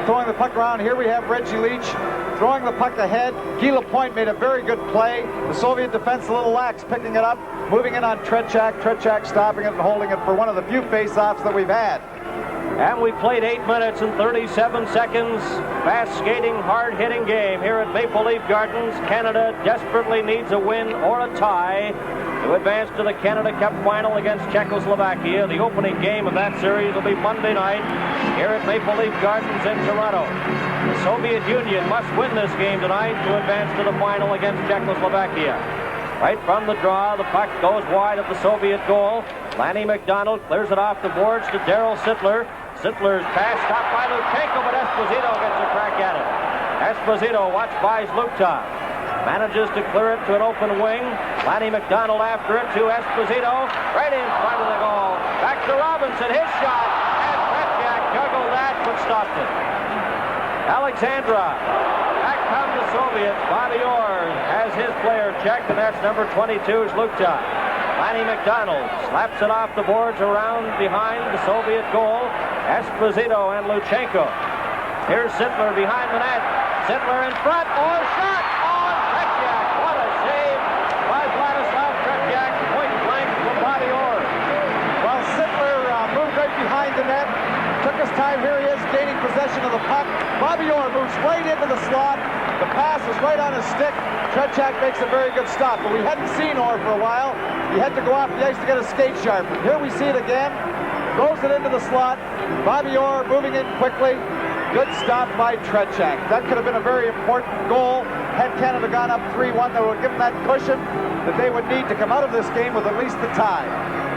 throwing the puck around. Here we have Reggie Leach throwing the puck ahead. Guy Lapointe made a very good play. The Soviet defense a little lax, picking it up, moving in on Tretiak. Tretiak stopping it and holding it for one of the few face-offs that we've had. And we played 8 minutes and 37 seconds. Fast skating, hard-hitting game here at Maple Leaf Gardens. Canada desperately needs a win or a tie to advance to the Canada Cup final against Czechoslovakia. The opening game of that series will be Monday night here at Maple Leaf Gardens in Toronto. The Soviet Union must win this game tonight to advance to the final against Czechoslovakia. Right from the draw, the puck goes wide of the Soviet goal. Lanny McDonald clears it off the boards to Daryl Sittler. Sittler's pass stopped by Luchenko, but Esposito gets a crack at it. Esposito, watched by Zlutov, manages to clear it to an open wing. Lanny McDonald after it to Esposito, right in front of the goal. Back to Robinson, his shot, and Tretiak juggled that, but stopped it. Alexandrov. Back come the Soviets. Bobby Orr has his player checked, and that's number 22, Zlutov. Lanny McDonald slaps it off the boards around behind the Soviet goal. Esposito and Luchenko. Here's Sittler behind the net. Sittler in front. Oh, shot! Oh, Tretiak. What a save by Vladislav Tretiak. Point blank from Bobby Orr. Well, Sittler This time, here he is gaining possession of the puck. Bobby Orr moves right into the slot. The pass is right on his stick. Tretiak makes a very good stop, but we hadn't seen Orr for a while. He had to go off the ice to get his skate sharpened. Here we see it again. Throws it into the slot. Bobby Orr moving in quickly. Good stop by Tretiak. That could have been a very important goal. Had Canada gone up 3-1, that would give them that cushion that they would need to come out of this game with at least the tie.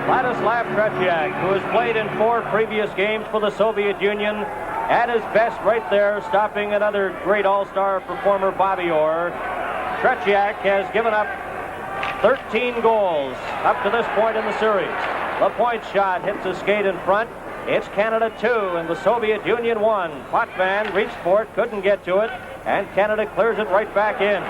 Vladislav Tretiak, who has played in 4 previous games for the Soviet Union, at his best right there, stopping another great all-star performer, Bobby Orr. Tretiak has given up 13 goals up to this point in the series. The point shot hits a skate in front. It's Canada 2 and the Soviet Union 1. Potvin reached for it, couldn't get to it, and Canada clears it right back in.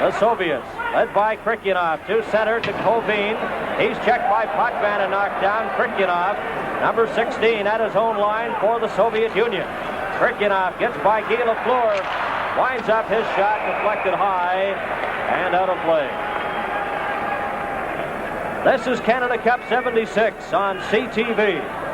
The Soviets, led by Krikyanov, to center to Kovin. He's checked by Potvin and knocked down. Krikyanov, number 16, at his own line for the Soviet Union. Krikyanov gets by Guy Lafleur, winds up his shot, deflected high, and out of play. This is Canada Cup 76 on CTV.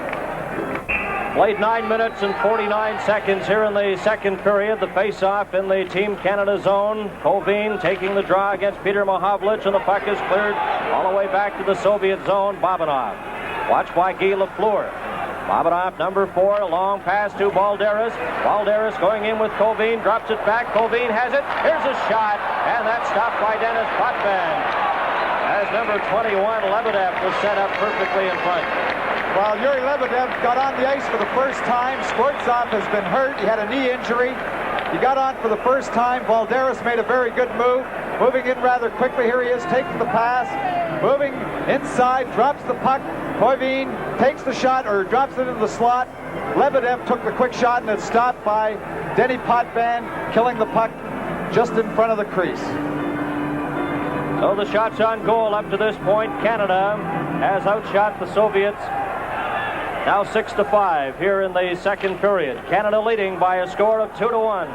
Played 9 minutes and 49 seconds here in the second period. The face-off in the Team Canada zone. Kovin taking the draw against Peter Mohavlich, and the puck is cleared all the way back to the Soviet zone. Bobanov, watched by Guy Lafleur. Bobanov, number 4, a long pass to Balderas. Balderas going in with Kovin, drops it back. Kovin has it. Here's a shot, and that's stopped by Denis Potvin, as number 21, Lebedev, was set up perfectly in front. Well, Yuri Lebedev got on the ice for the first time. Skvortsov has been hurt. He had a knee injury. He got on for the first time. Balderas made a very good move. Moving in rather quickly. Here he is taking the pass. Moving inside, drops the puck. Kovin takes the shot, or drops it into the slot. Lebedev took the quick shot, and it's stopped by Denny Potvin, killing the puck just in front of the crease. So the shots on goal up to this point, Canada has outshot the Soviets. Now 6-5 here in the second period. Canada leading by a score of 2-1.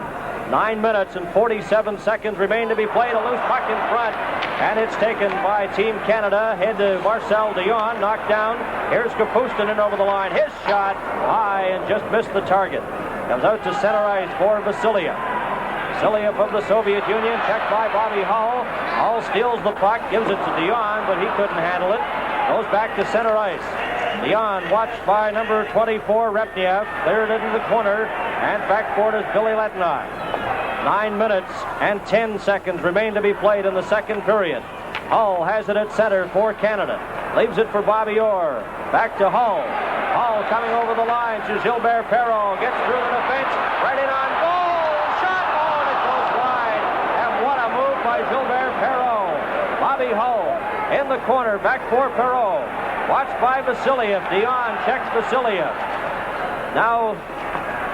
9 minutes and 47 seconds remain to be played. A loose puck in front, and it's taken by Team Canada. Head to Marcel Dion, knocked down. Here's Kapustin in over the line. His shot high and just missed the target. Comes out to center ice for Vasiliev. Vasiliev from the Soviet Union, checked by Bobby Hull. Hull steals the puck, gives it to Dion, but he couldn't handle it. Goes back to center ice. Dion, watched by number 24, Repniev, cleared it into the corner, and backboard is Billy Letnoff. 9 minutes and 10 seconds remain to be played in the second period. Hull has it at center for Canada. Leaves it for Bobby Orr. Back to Hull. Hull coming over the line to Gilbert Perron. Gets through the defense. Right in on goal. Shot. Oh, and it goes wide. And what a move by Gilbert Perron. Bobby Hull in the corner. Back for Perron. Watched by Vasiliev. Dion checks Vasiliev. Now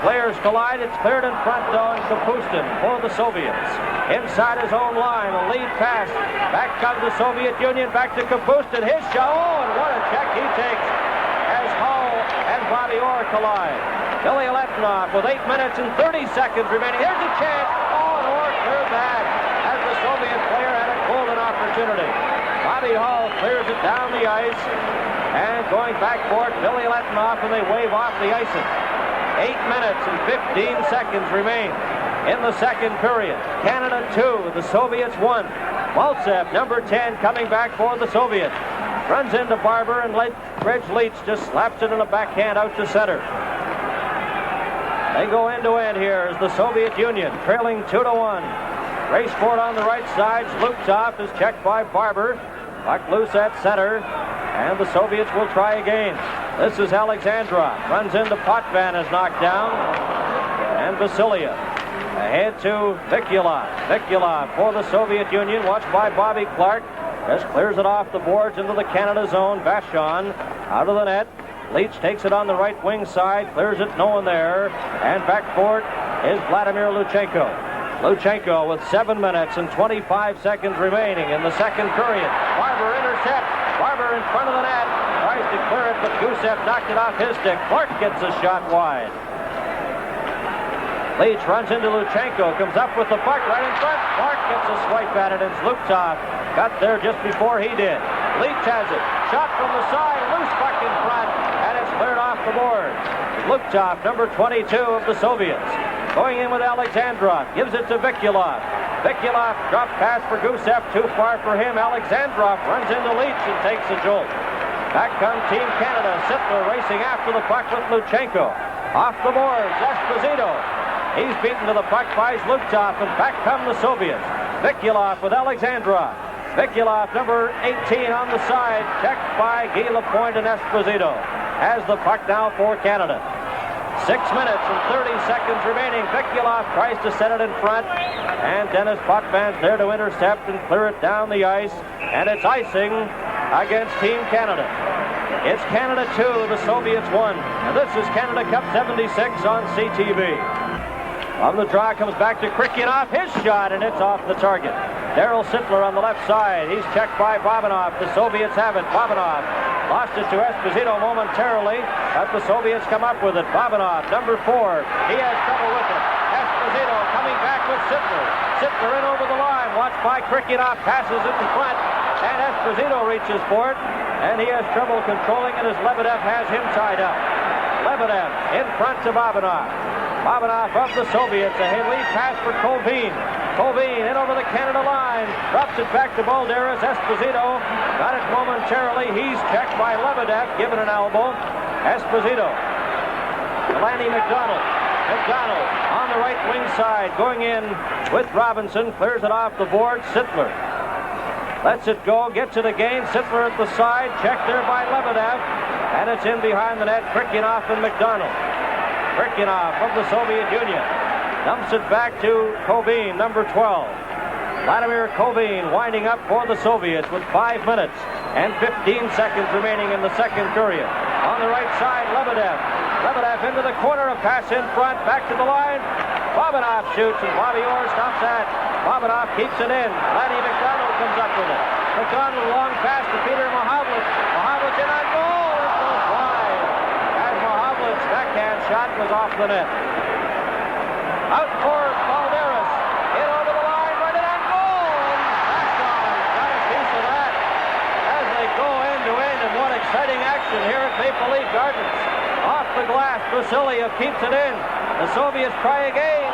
players collide. It's cleared in front on Kapustin for the Soviets. Inside his own line, a lead pass. Back comes the Soviet Union. Back to Kapustin. His shot. Oh, and what a check he takes as Hull and Bobby Orr collide. Billy Letnoff with 8 minutes and 30 seconds remaining. Here's a chance. Oh, and Orr cleared that as the Soviet player had a golden opportunity. Bobby Hull clears it down the ice, and going back for it, Billy Letnoff, and they wave off the icing. 8 minutes and 15 seconds remain in the second period. Canada 2, the Soviets 1. Maltsev, number 10, coming back for the Soviets. Runs into Barber, and Reg Leach just slaps it in a backhand out to center. They go end-to-end here as the Soviet Union trailing 2-1. Race for it on the right side. Zlutov is checked by Barber. Puck loose at center, and the Soviets will try again. This is Alexandrov. Runs into Potvin, is knocked down. And Vasiliev. Ahead to Vikulov. Vikulov for the Soviet Union, watched by Bobby Clark. Just clears it off the boards into the Canada zone. Vachon out of the net. Leach takes it on the right wing side, clears it, no one there. And back for it is Vladimir Luchenko. Luchenko with 7 minutes and 25 seconds remaining in the second period. Barber intercept. Barber in front of the net. Tries to clear it, but Gusev knocked it off his stick. Clark gets a shot wide. Leach runs into Luchenko, comes up with the puck right in front. Clark gets a swipe at it, and Zlutov got there just before he did. Leach has it. Shot from the side, loose puck in front, and it's cleared off the board. Luptov, number 22 of the Soviets. Going in with Alexandrov, gives it to Vikulov. Vikulov drop pass for Gusev, too far for him. Alexandrov runs into Leach and takes a jolt. Back comes Team Canada. Sittler racing after the puck with Luchenko. Off the boards, Esposito. He's beaten to the puck by Luptov, and back come the Soviets. Vikulov with Alexandrov. Vikulov, number 18 on the side, checked by Guy Lapointe and Esposito. Has the puck now for Canada. 6 minutes and 30 seconds remaining. Vikulov tries to set it in front, and Dennis Potvin's there to intercept and clear it down the ice, and it's icing against Team Canada. It's Canada 2, the Soviets 1, and this is Canada Cup 76 on CTV. On the draw comes back to Krikyanov, his shot, and it's off the target. Daryl Sittler on the left side. He's checked by Bobanov. The Soviets have it. Bobanov lost it to Esposito momentarily, but the Soviets come up with it. Bobanov, number 4. He has trouble with it. Esposito coming back with Sittler. Sittler in over the line. Watched by Krikyanov. Passes it in front, and Esposito reaches for it, and he has trouble controlling it as Lebedev has him tied up. Lebedev in front to Bobanov. Bobanov of the Soviets. A lead pass for Kovin. Kovin in over the Canada line. Drops it back to Balderas. Esposito got it momentarily. He's checked by Lebedev. Given an elbow. Esposito. Delaney McDonald. McDonald on the right wing side. Going in with Robinson. Clears it off the board. Sittler lets it go. Gets it again. Sittler at the side. Checked there by Lebedev. And it's in behind the net. Krikyanov and McDonald. Krikyanov of the Soviet Union dumps it back to Kovin, number 12. Vladimir Kovin winding up for the Soviets with 5 minutes and 15 seconds remaining in the second period. On the right side, Lebedev. Lebedev into the corner, a pass in front, back to the line. Bobanov shoots, and Bobby Orr stops that. Bobanov keeps it in. Lanny McDonald comes up with it. McDonald, long pass to Peter Mahavlich. Mahavlich in on goal. It goes wide. As Mahavlich's backhand shot was off the net. Out for Balderas. In over the line, right in on goal. Vashon got a piece of that as they go end to end. And what exciting action here at Maple Leaf Gardens. Off the glass, Vasiliev keeps it in. The Soviets try again.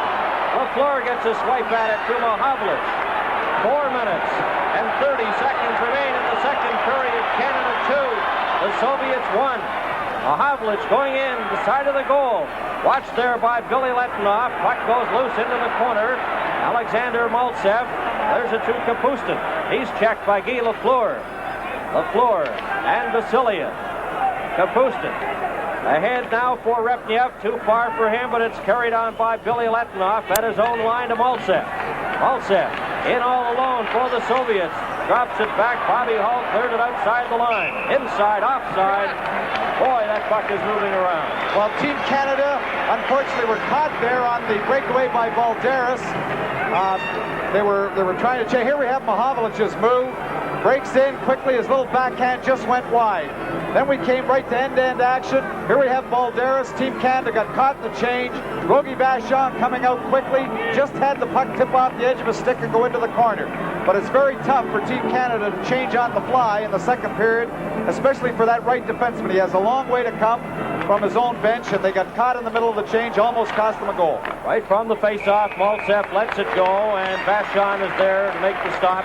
LaFleur gets a swipe at it to Mahavlich. 4 minutes and 30 seconds remain in the second period. Canada 2, the Soviets 1. Mahavlich going in the side of the goal. Watched there by Billy Letinoff. Puck goes loose into the corner. Alexander Maltsev. There's it to Kapustin. He's checked by Guy Lafleur. Lafleur and Vasiliev. Kapustin. Ahead now for Repniev. Too far for him, but it's carried on by Billy Letinoff at his own line to Maltsev. Maltsev in all alone for the Soviets. Drops it back. Bobby Hull cleared it outside the line. Inside, offside. Boy, that puck is moving around. Well, Team Canada, unfortunately, were caught there on the breakaway by Balderas. They were trying to check. Here we have Mahavlich's move. Breaks in quickly. His little backhand just went wide. Then we came right to end-to-end action. Here we have Balderas. Team Canada got caught in the change. Rogie Vachon coming out quickly. Just had the puck tip off the edge of a stick and go into the corner. But it's very tough for Team Canada to change on the fly in the second period, especially for that right defenseman. He has a long way to come from his own bench, and they got caught in the middle of the change, almost cost them a goal. Right from the face-off, Maltsev lets it go, and Vachon is there to make the stop.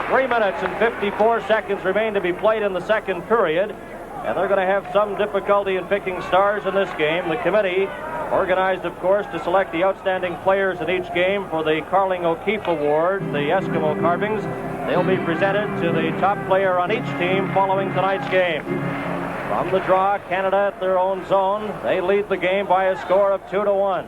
3 minutes and 54 seconds remain to be played in the second period, and they're going to have some difficulty in picking stars in this game. The committee, organized, of course, to select the outstanding players in each game for the Carling O'Keefe Award, the Eskimo carvings. They'll be presented to the top player on each team following tonight's game. From the draw, Canada at their own zone. They lead the game by a score of 2-1.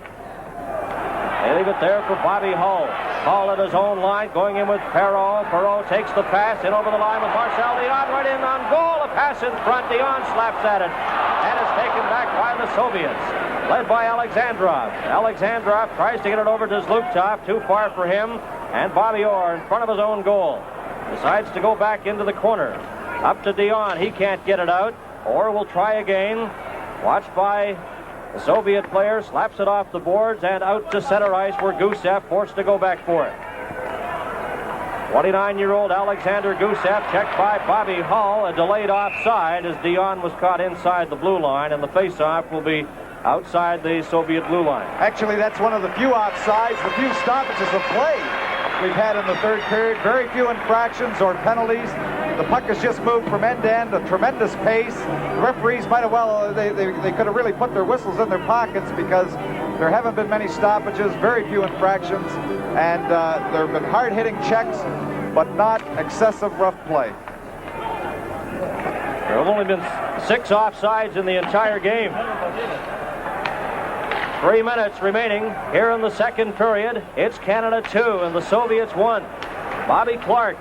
They leave it there for Bobby Hull. Hull at his own line, going in with Perreault. Perreault takes the pass in over the line with Marcel Dion right in on goal. A pass in front. Dion slaps at it. And it's taken back by the Soviets, led by Alexandrov. Alexandrov tries to get it over to Zluptov. Too far for him. And Bobby Orr in front of his own goal. Decides to go back into the corner. Up to Dion. He can't get it out. Orr will try again. Watched by the Soviet player, slaps it off the boards and out to center ice where Gusev forced to go back for it. 29-year-old Alexander Gusev checked by Bobby Hull. A delayed offside as Dion was caught inside the blue line, and the face-off will be outside the Soviet blue line. Actually, that's one of the few offsides, the few stoppages of play we've had in the third period. Very few infractions or penalties. The puck has just moved from end to end, a tremendous pace. The referees might have they could have really put their whistles in their pockets because there haven't been many stoppages, very few infractions, and there have been hard-hitting checks, but not excessive rough play. There have only been 6 offsides in the entire game. 3 minutes remaining here in the second period. It's Canada 2 and the Soviets 1. Bobby Clark,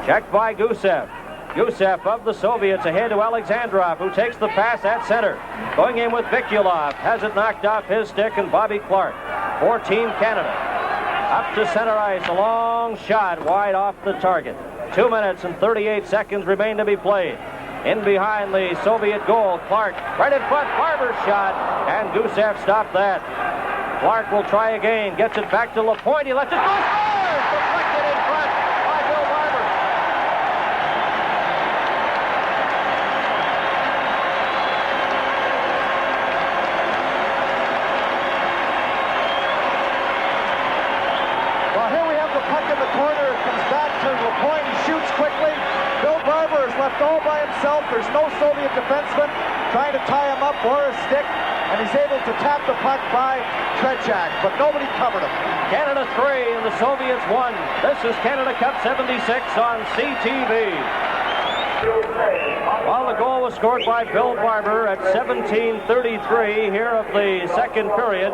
checked by Gusev. Gusev of the Soviets ahead to Alexandrov, who takes the pass at center. Going in with Vikulov, has it knocked off his stick, and Bobby Clark for Team Canada. Up to center ice, a long shot wide off the target. 2 minutes and 38 seconds remain to be played. In behind the Soviet goal, Clark right in front, Barber's shot, and Gusev stopped that. Clark will try again, gets it back to Lapointe, he lets it go, scores! Deflected in front by Bill Barber. Well, here we have the puck in the corner, it comes back to Lapointe, he shoots quickly. Bill Barber is left all by himself. There's no Soviet defenseman trying to tie him up or a stick, and he's able to tap the puck by Tretiak, but nobody covered him. Canada 3 and the Soviets 1. This is Canada Cup 76 on CTV. Well, the goal was scored by Bill Barber at 17:33 here of the second period.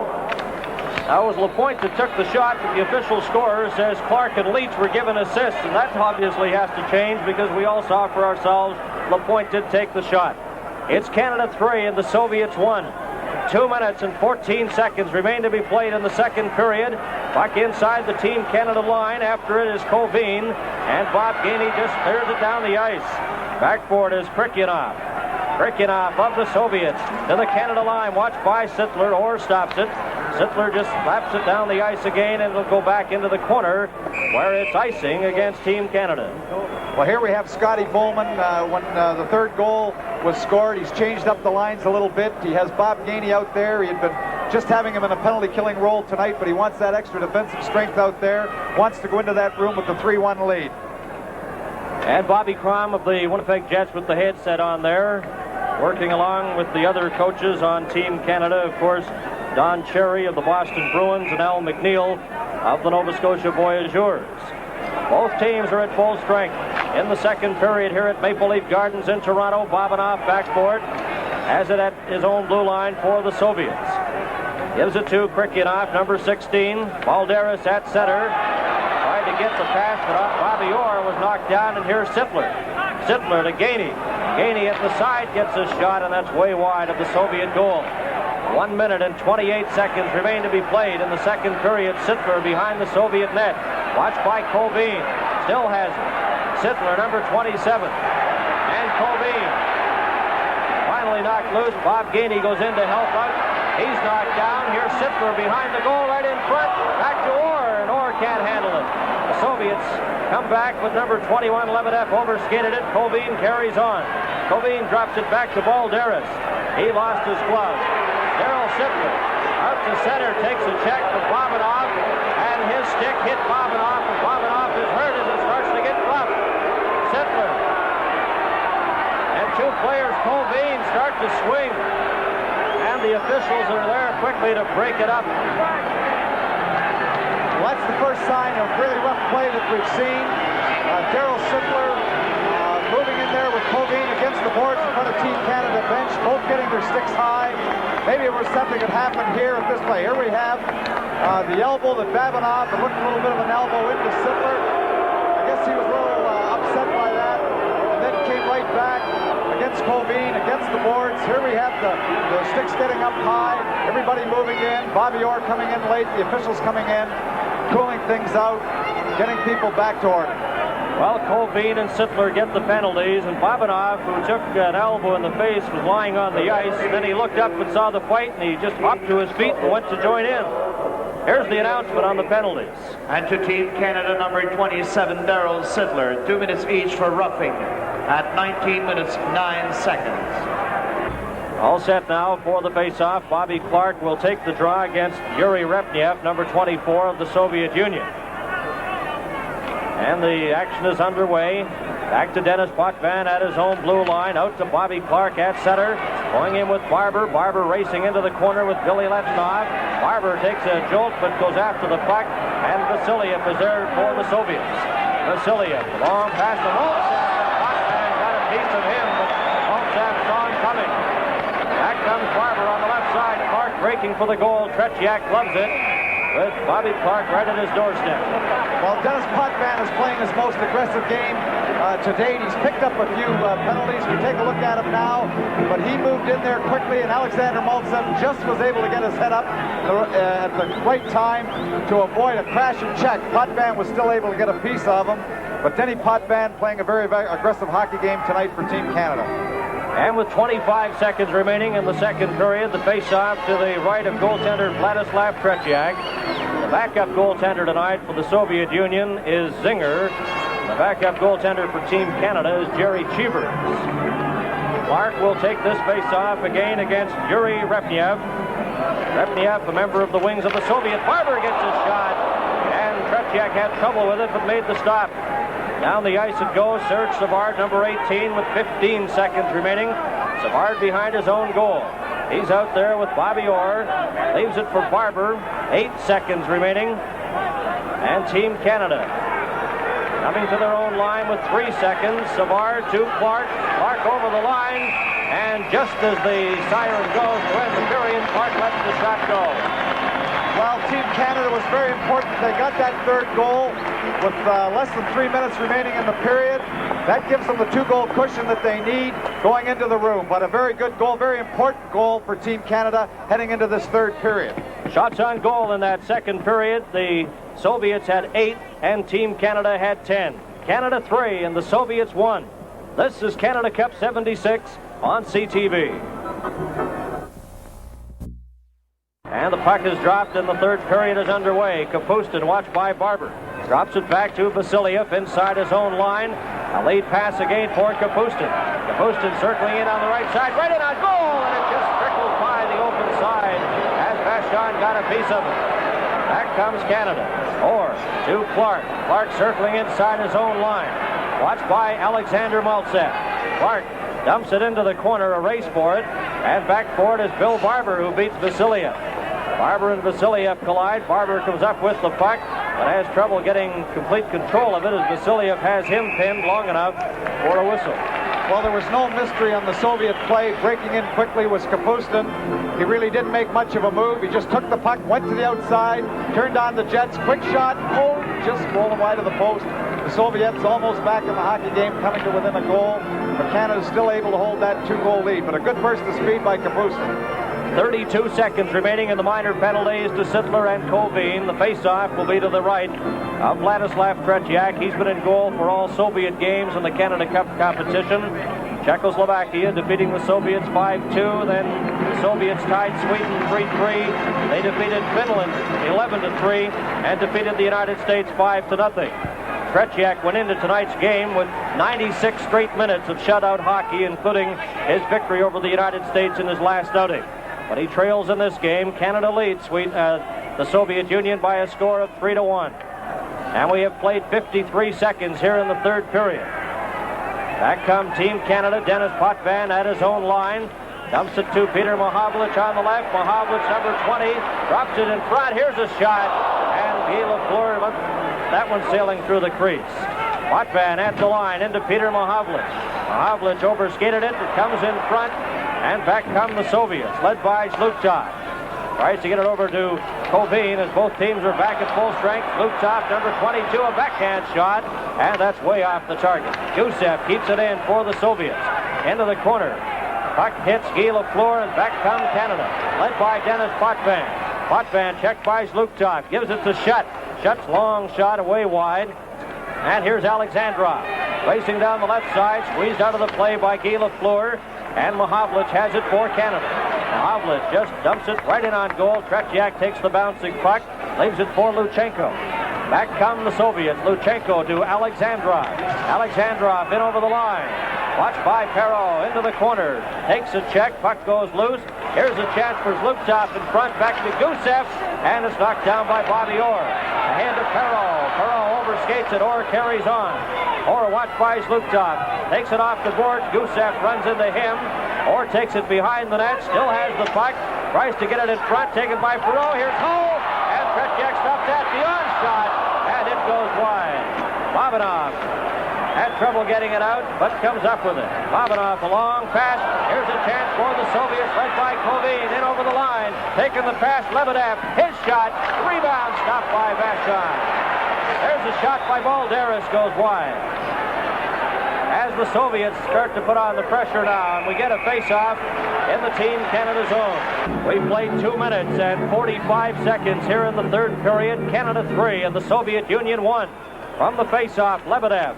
That was Lapointe that took the shot, but the official scorer says Clark and Leach were given assists, and that obviously has to change because we all saw for ourselves Lapointe did take the shot. It's Canada 3 and the Soviets 1. 2 minutes and 14 seconds remain to be played in the second period. Puck inside the Team Canada line. After it is Koveen, and Bob Gainey just clears it down the ice. Backboard is Krikyanov. Krikyanov of the Soviets to the Canada line, watched by Sittler, or stops it. Sittler just slaps it down the ice again, and it'll go back into the corner where it's icing against Team Canada. Well, here we have Scotty Bowman. When the third goal was scored, he's changed up the lines a little bit. He has Bob Gainey out there. He had been just having him in a penalty-killing role tonight, but he wants that extra defensive strength out there, wants to go into that room with the 3-1 lead. And Bobby Crom of the Winnipeg Jets with the headset on there, working along with the other coaches on Team Canada, of course, Don Cherry of the Boston Bruins and Al McNeil of the Nova Scotia Voyageurs. Both teams are at full strength in the second period here at Maple Leaf Gardens in Toronto. Bobanoff backboard has it at his own blue line for the Soviets. Gives it to Krikyanov, number 16. Balderas at center. Tried to get the pass, but Bobby Orr was knocked down, and here's Sittler. Sittler to Gainey. Gainey at the side gets a shot, and that's way wide of the Soviet goal. 1 minute and 28 seconds remain to be played in the second period. Sittler behind the Soviet net. Watched by Koveen. Still has it. Sittler, number 27. And Koveen. Finally knocked loose. Bob Gainey goes in to help out. He's knocked down. Here's Sittler behind the goal right in front. Back to Orr, and Orr can't handle it. The Soviets come back with number 21. Lebedev overskated it. Koveen carries on. Koveen drops it back to Balderas. He lost his glove. Darryl Sittler out to center, takes a check for Bobanoff, and his stick hit Bobanoff, and Bobanoff is hurt as it starts to get rough. Sittler and two players, Koveen, start to swing, and the officials are there quickly to break it up. Well, that's the first sign of really rough play that we've seen. Darryl Sittler moving in there with Koveen against the boards in front of Team Canada bench, both getting their sticks high. Maybe it was something that happened here at this play. Here we have the elbow that Babinoff, it looked a little bit of an elbow into Sittler. I guess he was a little upset by that, and then came right back against Koveen, against the boards. Here we have the sticks getting up high, everybody moving in, Bobby Orr coming in late, the officials coming in, cooling things out, getting people back to order. Well, Koveen and Sittler get the penalties, and Bobanoff, who took an elbow in the face, was lying on the ice. And then he looked up and saw the fight, and he just hopped to his feet and went to join in. Here's the announcement on the penalties. And to Team Canada, number 27, Darryl Sittler, 2 minutes each for roughing at 19 minutes 9 seconds. All set now for the face-off. Bobby Clark will take the draw against Yuri Repniev, number 24 of the Soviet Union. And the action is underway. Back to Dennis Potvin at his own blue line. Out to Bobby Clark at center. Going in with Barber. Barber racing into the corner with Billy Letchnov. Barber takes a jolt but goes after the puck. And Vasiliev is there for the Soviets. Vasiliev, long pass to Maltsev. Potvin got a piece of him, but Maltsev saw him coming. Back comes Barber on the left side. Clark breaking for the goal. Tretiak gloves it with Bobby Clark right at his doorstep. Well, Dennis Potvin is playing his most aggressive game to date. He's picked up a few penalties. We take a look at him now, but he moved in there quickly, and Alexander Maltsev just was able to get his head up at the right time to avoid a crash and check. Potvin was still able to get a piece of him, but Denny Potvin playing a very aggressive hockey game tonight for Team Canada. And with 25 seconds remaining in the second period, the face-off to the right of goaltender Vladislav Tretiak. The backup goaltender tonight for the Soviet Union is Zinger. The backup goaltender for Team Canada is Jerry Cheevers. Clark will take this face-off again against Yuri Repniev. Repniev, a member of the wings of the Soviet. Barber gets his shot, and Tretiak had trouble with it but made the stop. Down the ice it goes. Serge Savard, number 18, with 15 seconds remaining. Savard behind his own goal. He's out there with Bobby Orr. Leaves it for Barber. 8 seconds remaining. And Team Canada coming to their own line with 3 seconds. Savard to Clark. Clark over the line. And just as the siren goes to end the period, Clark lets the shot go. Well, Team Canada was very important. They got that third goal with less than 3 minutes remaining in the period. That gives them the 2-goal cushion that they need going into the room. But a very good goal, very important goal for Team Canada heading into this third period. Shots on goal in that second period. The Soviets had 8 and Team Canada had 10. Canada 3 and the Soviets 1. This is Canada Cup 76 on CTV. And the puck is dropped and the third period is underway. Kapustin watched by Barber. Drops it back to Vasiliev inside his own line. A lead pass again for Kapustin. Kapustin circling in on the right side. Right in on goal, and it just trickles by the open side as Vachon got a piece of it. Back comes Canada. Orr to Clark. Clark circling inside his own line. Watched by Alexander Maltsev. Clark dumps it into the corner, a race for it. And back for it is Bill Barber, who beats Vasiliev. Barber and Vasiliev collide. Barber comes up with the puck, but has trouble getting complete control of it as Vasiliev has him pinned long enough for a whistle. Well, there was no mystery on the Soviet play. Breaking in quickly was Kapustin. He really didn't make much of a move. He just took the puck, went to the outside, turned on the Jets. Quick shot, oh, just rolling wide of the post. The Soviets almost back in the hockey game, coming to within a goal. But Canada's still able to hold that 2-goal lead. But a good burst of speed by Kapustin. 32 seconds remaining in the minor penalties to Sittler and Kovin. The face-off will be to the right of Vladislav Tretiak. He's been in goal for all Soviet games in the Canada Cup competition. Czechoslovakia defeating the Soviets 5-2. Then the Soviets tied Sweden 3-3. They defeated Finland 11-3 and defeated the United States 5-0. Tretiak went into tonight's game with 96 straight minutes of shutout hockey, including his victory over the United States in his last outing. But he trails in this game. Canada leads the Soviet Union by a score of 3-1. And we have played 53 seconds here in the third period. Back come Team Canada. Dennis Potvin at his own line. Dumps it to Peter Mahavlich on the left. Mahavlich, number 20, drops it in front. Here's a shot. And Guy Lafleur, that one sailing through the crease. Potvin at the line into Peter Mahavlich. Mahavlich overskated it. It comes in front. And back come the Soviets, led by Zhlukov. Tries to get it over to Kovin as both teams are back at full strength. Zhlukov, number 22, a backhand shot. And that's way off the target. Gusev keeps it in for the Soviets. Into the corner. Puck hits Guy Lafleur, and back comes Canada, led by Dennis Potvin. Potvin checked by Zhlukov. Gives it to Shutt. Shutt's long shot away wide. And here's Alexandrov. Racing down the left side. Squeezed out of the play by Guy Lafleur. And Mahavlich has it for Canada. Mahavlich just dumps it right in on goal. Tretiak takes the bouncing puck. Leaves it for Luchenko. Back come the Soviets. Luchenko to Alexandrov. Alexandrov in over the line. Watched by Perreault into the corner. Takes a check. Puck goes loose. Here's a chance for Zlukov in front. Back to Gusev. And it's knocked down by Bobby Orr. Ahead to Perreault. Perreault overskates it. Orr carries on. Orr watched by Zlukov. Takes it off the board. Gusev runs into him. Orr takes it behind the net. Still has the puck. Tries to get it in front. Taken by Perreault. Here's Hull. And Tretiak stopped that beyond shot. And it goes wide. Babanov had trouble getting it out, but comes up with it. Babanov, a long pass. Here's a chance for the Soviets, led by Kovin, in over the line. Taking the pass, Lebedev, his shot, rebound, stopped by Vachon. There's a shot by Balderas, goes wide. As the Soviets start to put on the pressure now, and we get a face-off in the Team Canada zone. We played 2 minutes and 45 seconds here in the third period. Canada 3 and the Soviet Union 1. From the face-off, Lebedev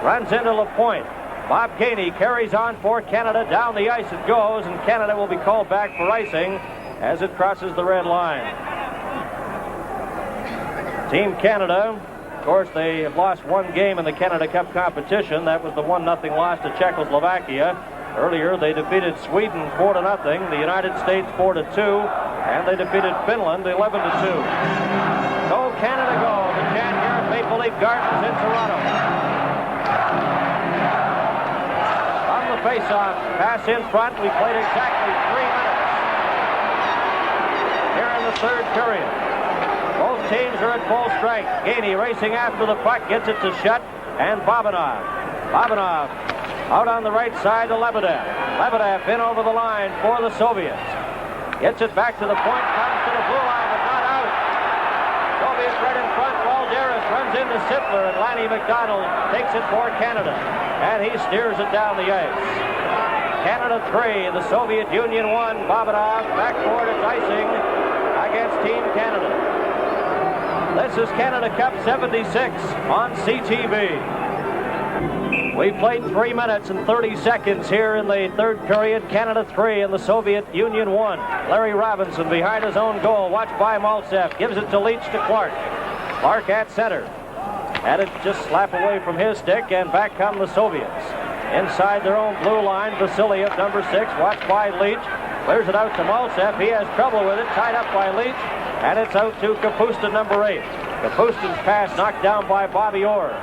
runs into LaPointe. Bob Gainey carries on for Canada. Down the ice it goes, and Canada will be called back for icing as it crosses the red line. Team Canada, of course, they have lost one game in the Canada Cup competition. That was the 1-0 loss to Czechoslovakia. Earlier, they defeated Sweden 4-0, the United States 4-2, and they defeated Finland 11-2. Go Canada, go! The chant here at Maple Leaf Gardens in Toronto. Face-off, pass in front. We played exactly 3 minutes here in the third period. Both teams are at full strength. Gainey racing after the puck, gets it to Shutt, and Babanov. Babanov out on the right side to Lebedev. Lebedev in over the line for the Soviets. Gets it back to the point, comes to the blue line, but not out. Soviets right in front. Balderas runs into Sittler, and Lanny McDonald takes it for Canada. And he steers it down the ice. Canada 3, the Soviet Union 1. Babanov backboard, it's icing against Team Canada. This is Canada Cup 76 on CTV. We played 3 minutes and 30 seconds here in the third period. Canada 3 and the Soviet Union 1. Larry Robinson behind his own goal, watched by Maltsev. Gives it to Leach to Clark. Clark at center. Had it just slap away from his stick, and back come the Soviets. Inside their own blue line, Vasiliev, number 6, watched by Leach. Clears it out to Maltsev. He has trouble with it, tied up by Leach, and it's out to Kapustin, number 8. Kapustin's pass knocked down by Bobby Orr.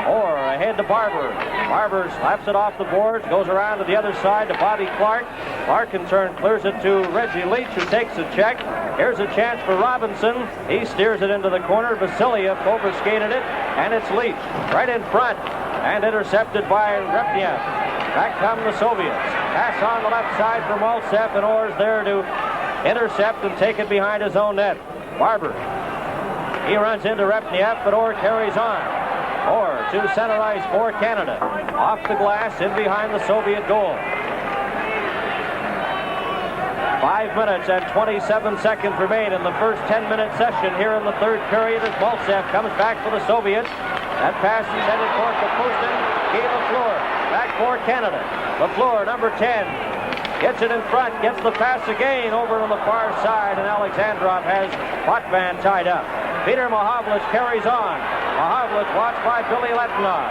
Orr ahead to Barber. Barber slaps it off the boards, goes around to the other side to Bobby Clark. Clark in turn clears it to Reggie Leach, who takes a check. Here's a chance for Robinson. He steers it into the corner. Vasiliev overskated it, and it's Leach right in front, and intercepted by Repniev. Back come the Soviets. Pass on the left side for Maltsev, and Orr's there to intercept and take it behind his own net. Barber. He runs into Repniev, but Orr carries on. Orr to center ice for Canada. Off the glass, in behind the Soviet goal. 5 minutes and 27 seconds remain in the first 10-minute session here in the third period as Maltsev comes back for the Soviets. That pass is headed for Kapustin. Guy Lafleur back for Canada. Lafleur, number 10, gets it in front, gets the pass again over on the far side, and Alexandrov has Potvin tied up. Peter Mahovlich carries on. Mahovlich watched by Billy Letinov.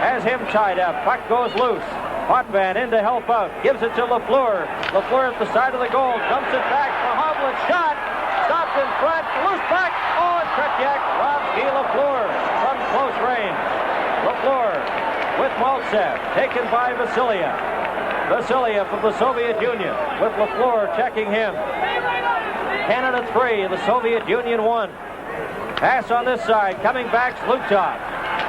Has him tied up. Puck goes loose. Potvin in to help out. Gives it to Lafleur. Lafleur at the side of the goal. Dumps it back. Mahovlich shot. Stopped in front. Loose puck. Oh, and Tretiak robs Guy Lafleur from close range. Lafleur with Maltsev. Taken by Vasiliev. Vasiliev from the Soviet Union with Lafleur checking him. Canada 3 and the Soviet Union 1. Pass on this side, coming back, Zlukov.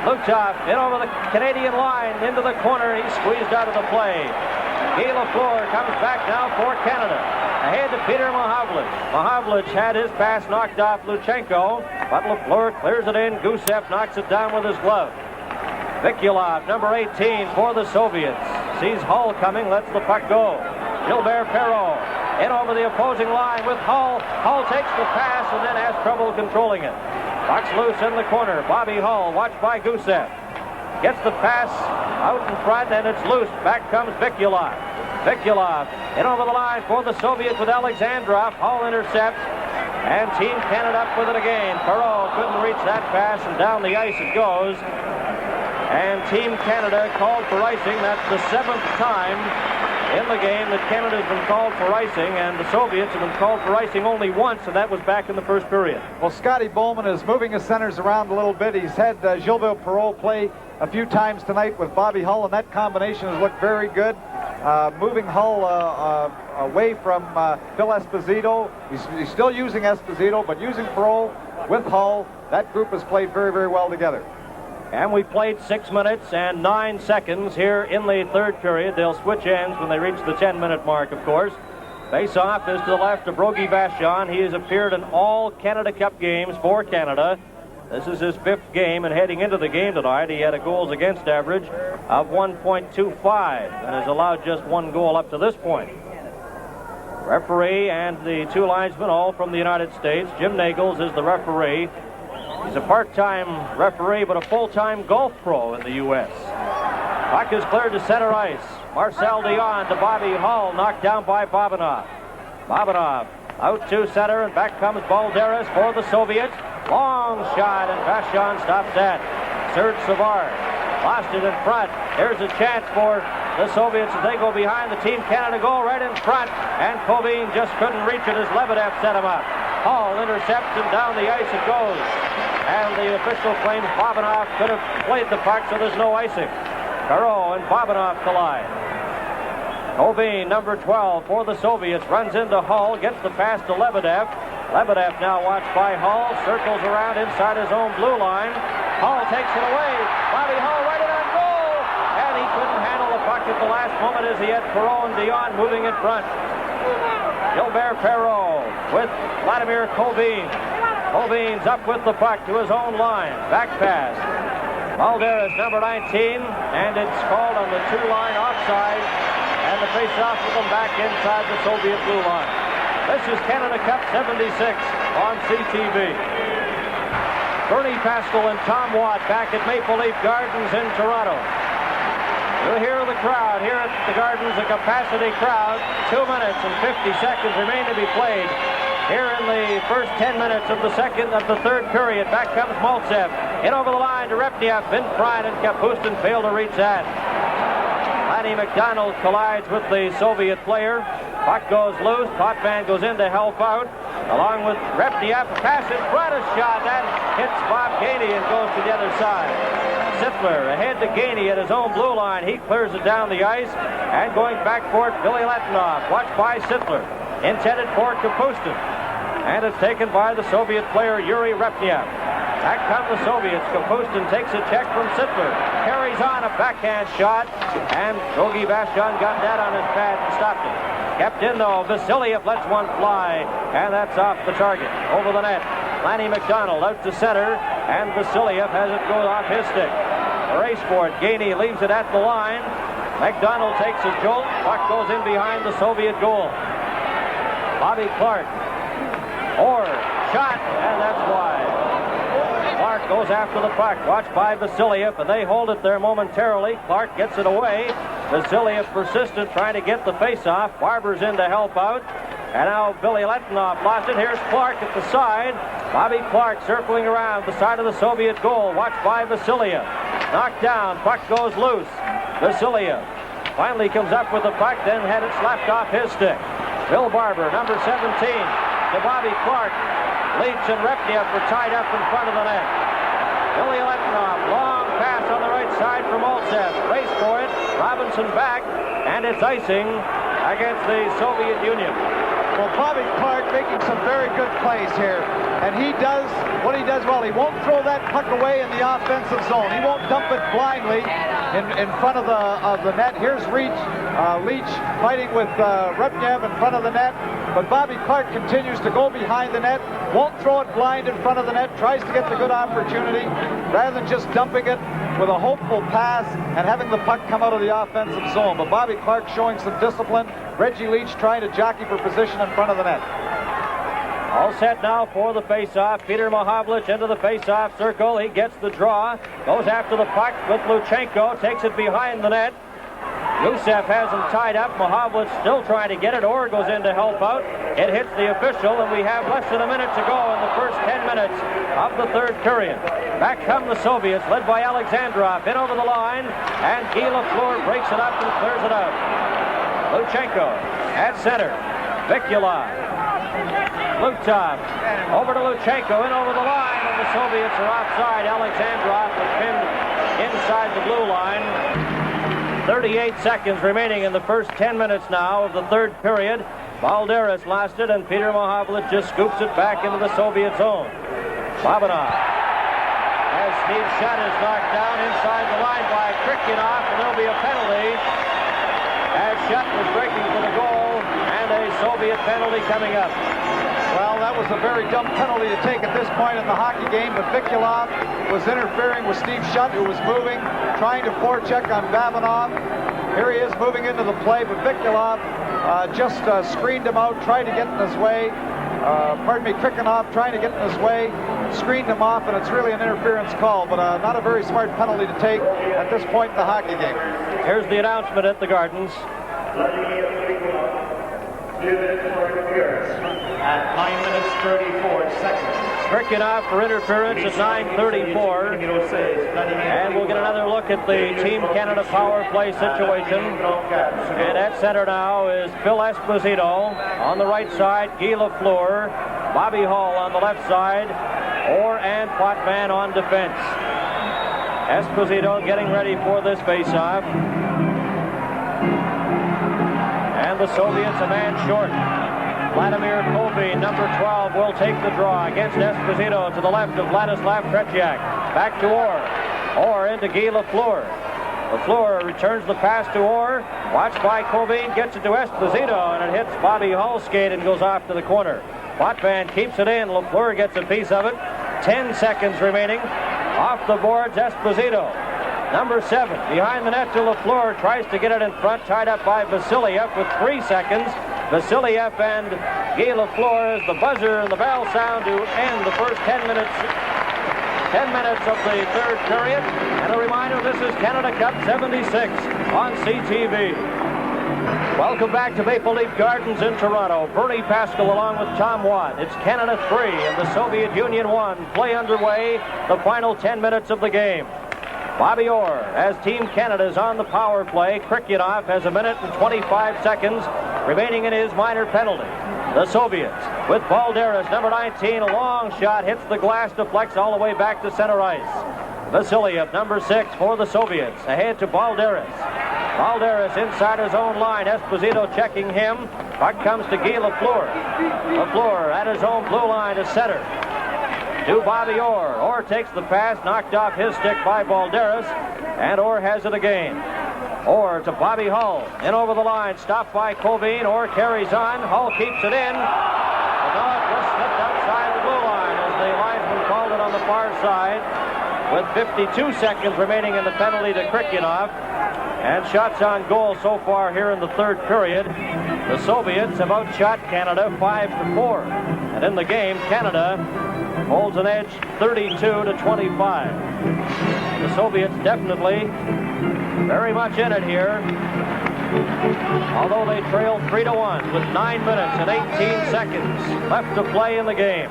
Zlukov in over the Canadian line, into the corner, he's squeezed out of the play. Guy Lafleur comes back now for Canada. Ahead to Peter Mahovlich. Mahovlich had his pass knocked off Luchenko, but Lafleur clears it in. Gusev knocks it down with his glove. Vikulov, number 18 for the Soviets. Sees Hull coming, lets the puck go. Gilbert Perreault in over the opposing line with Hull. Hull takes the pass and then has trouble controlling it. Puck's loose in the corner. Bobby Hull, watched by Gusev. Gets the pass out in front, and it's loose. Back comes Vikulov. Vikulov in over the line for the Soviets with Alexandrov. Hull intercepts, and Team Canada up with it again. Perreault couldn't reach that pass, and down the ice it goes. And Team Canada called for icing. That's the 7th time in the game that Canada's been called for icing, and the Soviets have been called for icing only once, and that was back in the first period. Well, Scotty Bowman is moving his centers around a little bit. He's had Gilles Perreault play a few times tonight with Bobby Hull, and that combination has looked very good. Moving Hull away from Phil Esposito. He's still using Esposito, but using Perreault with Hull. That group has played very, very well together. And we played 6 minutes and 9 seconds here in the third period. They'll switch ends when they reach the 10-minute mark, of course. Face-off is to the left of Rogie Vachon. He has appeared in all Canada Cup games for Canada. This is his 5th game, and heading into the game tonight, he had a goals against average of 1.25 and has allowed just 1 goal up to this point. Referee and the 2 linesmen, all from the United States. Jim Nagels is the referee. He's a part-time referee, but a full-time golf pro in the U.S. Puck is cleared to center ice. Marcel Dion to Bobby Hull, knocked down by Bobanov. Bobanov out to center, and back comes Balderas for the Soviets. Long shot, and Vachon stops that. Serge Savard lost it in front. Here's a chance for the Soviets as they go behind the Team Canada goal right in front, and Cobain just couldn't reach it as Lebedev set him up. Hull intercepts, and down the ice it goes. And the official claims Bobanov could have played the puck, so there's no icing. Perreault and Bobanov collide. Cobain, number 12 for the Soviets, runs into Hull, gets the pass to Lebedev. Lebedev now watched by Hull, circles around inside his own blue line. Hull takes it away. Bobby Hull right in on goal. And he couldn't handle the puck at the last moment as he had Perreault and Dion moving in front. Gilbert Perreault with Vladimir Cobain. Cobain's up with the puck to his own line. Back pass. Balderas, number 19, and it's called on the 2-line offside, and the face-off with them back inside the Soviet blue line. This is Canada Cup 76 on CTV. Bernie Pascal and Tom Watt back at Maple Leaf Gardens in Toronto. You'll hear the crowd here at the Gardens, a capacity crowd. 2 minutes and 50 seconds remain to be played. Here in the first 10 minutes of the third period, back comes Maltsev. In over the line to Repniev, in front, and Kapustin failed to reach that. Lanny McDonald collides with the Soviet player. Puck goes loose. Potvin goes in to help out. Along with Repniev, pass in front, a shot. That hits Bob Gainey and goes to the other side. Sittler ahead to Gainey at his own blue line. He clears it down the ice. And going back for it, Billy Letinov. Watched by Sittler. Intended for Kapustin. And it's taken by the Soviet player, Yuri Repniev. Back come the Soviets. Kapustin takes a check from Sittler. Carries on a backhand shot. And Rogie Vachon got that on his pad and stopped it. Kept in, though. Vasiliev lets one fly. And that's off the target. Over the net. Lanny McDonald out to center. And Vasiliev has it go off his stick. Race for it. Gainey leaves it at the line. McDonald takes a jolt. Puck goes in behind the Soviet goal. Bobby Clark. Or shot, and that's wide. Clark goes after the puck, watched by Vasiliev, and they hold it there momentarily. Clark gets it away. Vasiliev persistent, trying to get the face-off. Barber's in to help out. And now Billy Letinov lost it. Here's Clark at the side. Bobby Clark circling around the side of the Soviet goal, watched by Vasiliev. Knocked down, puck goes loose. Vasiliev finally comes up with the puck, then had it slapped off his stick. Bill Barber, number 17, to Bobby Clark. Leach and Repniev were tied up in front of the net. Billy Letinov, long pass on the right side from Maltsev. Race for it, Robinson back, and it's icing against the Soviet Union. Well, Bobby Clark making some very good plays here. And he does what he does well. He won't throw that puck away in the offensive zone. He won't dump it blindly in front of the net. Here's Leach fighting with Repniev in front of the net. But Bobby Clark continues to go behind the net, won't throw it blind in front of the net, tries to get the good opportunity rather than just dumping it with a hopeful pass and having the puck come out of the offensive zone. But Bobby Clark showing some discipline. Reggie Leach trying to jockey for position in front of the net. All set now for the face-off. Peter Mahovlich into the face-off circle. He gets the draw, goes after the puck with Luchenko, takes it behind the net. Gusev has him tied up. Mohavlitz still trying to get it. Orr goes in to help out. It hits the official, and we have less than a minute to go in the first 10 minutes of the third period. Back come the Soviets, led by Alexandrov, in over the line, and Guy Lafleur breaks it up and clears it out. Luchenko at center. Vikulov. Lutov over to Luchenko, in over the line, and the Soviets are offside. Alexandrov was pinned inside the blue line. 38 seconds remaining in the first 10 minutes now of the third period. Balderas lost it, and Peter Mohavlitz just scoops it back into the Soviet zone. Babanov, as Steve Shutt is knocked down inside the line by Krikyanov, and there'll be a penalty as Shutt was breaking for the goal, and a Soviet penalty coming up. Well, that was a very dumb penalty to take at this point in the hockey game, but Vikulov was interfering with Steve Shutt, who was moving, trying to forecheck on Babanov. Here he is moving into the play, but Vikulov just screened him out, tried to get in his way. Krikyanov trying to get in his way, screened him off, and it's really an interference call, but not a very smart penalty to take at this point in the hockey game. Here's the announcement at the Gardens. At 9 minutes 34 seconds. Krikyanov for interference at 9:34. And we'll get another look at the Team Canada power play situation. And at center now is Phil Esposito. On the right side, Guy Lafleur. Bobby Hull on the left side. Orr and Potvin on defense. Esposito getting ready for this face-off. And the Soviets a man short. Vladimir Kobe, number 12, will take the draw against Esposito to the left of Vladislav Tretiak. Back to Orr. Orr into Guy Lafleur. Lafleur returns the pass to Orr. Watched by Kobe, gets it to Esposito, and it hits Bobby Hull's skate and goes off to the corner. Potvin keeps it in. Lafleur gets a piece of it. 10 seconds remaining. Off the boards, Esposito. Number 7, behind the net to Lafleur, tries to get it in front, tied up by Vasiliev with 3 seconds. Vasiliev and Guy Lafleur as the buzzer and the bell sound to end the first 10 minutes of the third period. And a reminder, this is Canada Cup 76 on CTV. Welcome back to Maple Leaf Gardens in Toronto. Bernie Pascal along with Tom Watt. It's Canada 3 and the Soviet Union 1. Play underway, the final 10 minutes of the game. Bobby Orr, as Team Canada is on the power play. Krikyanov has 1 minute and 25 seconds remaining in his minor penalty. The Soviets with Balderas, number 19, a long shot, hits the glass, deflects all the way back to center ice. Vasiliev, number 6, for the Soviets, ahead to Balderas. Balderas inside his own line. Esposito checking him. Puck comes to Guy Lafleur. Lafleur at his own blue line to center. To Bobby Orr. Orr takes the pass, knocked off his stick by Balderas, and Orr has it again. Orr to Bobby Hull. In over the line, stopped by Colvin. Orr carries on. Hull keeps it in. The dog just slipped outside the blue line as the linesman called it on the far side. With 52 seconds remaining in the penalty to Krikyanov. And shots on goal so far here in the third period. The Soviets have outshot Canada 5-4. And in the game, Canada holds an edge 32-25. The Soviets definitely very much in it here. Although they trail 3-1 with 9 minutes and 18 seconds left to play in the game.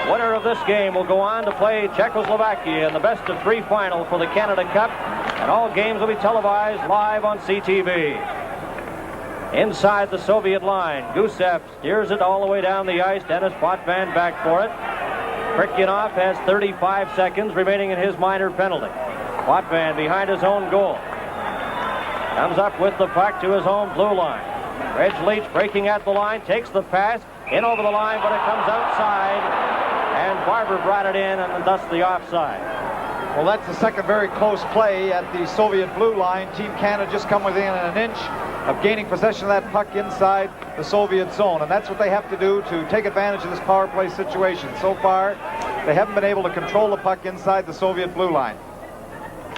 Winner of this game will go on to play Czechoslovakia in the best-of-3 final for the Canada Cup, and all games will be televised live on CTV. Inside the Soviet line, Gusev steers it all the way down the ice. Dennis Potvin back for it. Krikyanov has 35 seconds remaining in his minor penalty. Potvin behind his own goal. Comes up with the puck to his own blue line. Reg Leach breaking at the line, takes the pass, in over the line, but it comes outside. And Barber brought it in, and thus the offside. Well, that's the second very close play at the Soviet blue line. Team Canada just come within an inch of gaining possession of that puck inside the Soviet zone. And that's what they have to do to take advantage of this power play situation. So far, they haven't been able to control the puck inside the Soviet blue line.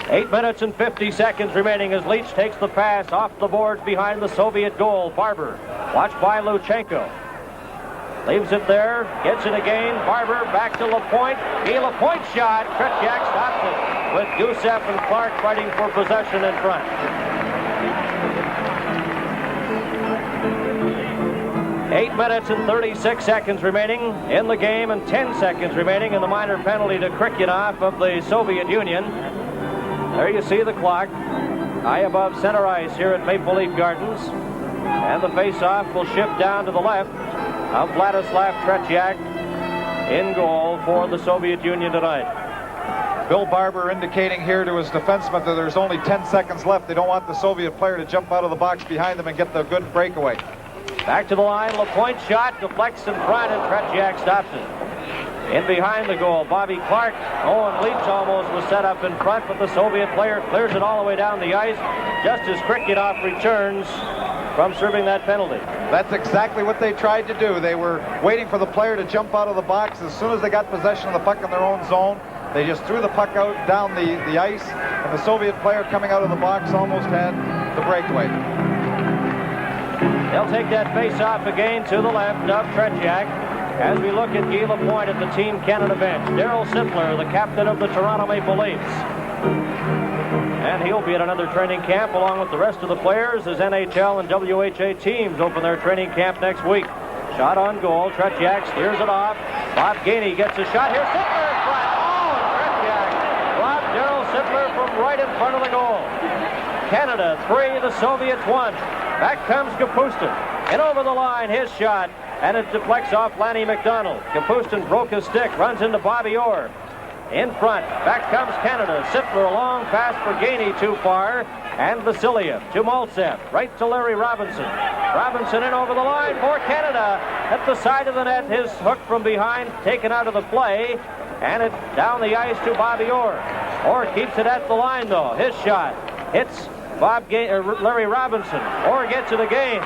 8 minutes and 50 seconds remaining as Leach takes the pass off the boards behind the Soviet goal. Barber, watched by Luchenko. Leaves it there, gets it again. Barber back to Lapointe. Guy Lapointe shot. Tretiak stops it with Gusev and Clark fighting for possession in front. 8 minutes and 36 seconds remaining in the game and 10 seconds remaining in the minor penalty to Krikyanov of the Soviet Union. There you see the clock. High above center ice here at Maple Leaf Gardens. And the face-off will shift down to the left of Vladislav Tretiak in goal for the Soviet Union tonight. Bill Barber indicating here to his defenseman that there's only 10 seconds left. They don't want the Soviet player to jump out of the box behind them and get the good breakaway. Back to the line, LaPointe shot, deflects in front, and Tretiak stops it. In behind the goal, Bobby Clark. Owen Leach almost was set up in front, but the Soviet player clears it all the way down the ice just as Krikyanov returns from serving that penalty. That's exactly what they tried to do. They were waiting for the player to jump out of the box. As soon as they got possession of the puck in their own zone, they just threw the puck out down the ice, and the Soviet player coming out of the box almost had the breakaway. They'll take that face-off again to the left of Tretiak as we look at Guy Lapointe at the Team Canada bench. Darryl Sittler, the captain of the Toronto Maple Leafs. And he'll be at another training camp along with the rest of the players as NHL and WHA teams open their training camp next week. Shot on goal. Tretiak steers it off. Bob Gainey gets a shot here. Sittler in front. Darryl Sittler from right in front of the goal. Canada 3, the Soviets 1. Back comes Kapustin. In over the line, his shot, and it deflects off Lanny McDonald. Kapustin broke his stick, runs into Bobby Orr. In front, back comes Canada. Sittler, a long pass for Gainey too far, and Vasiliev to Maltsev, right to Larry Robinson. Robinson in over the line for Canada. At the side of the net, his hook from behind taken out of the play, and it down the ice to Bobby Orr. Orr keeps it at the line, though. His shot hits Larry Robinson. Orr gets it again.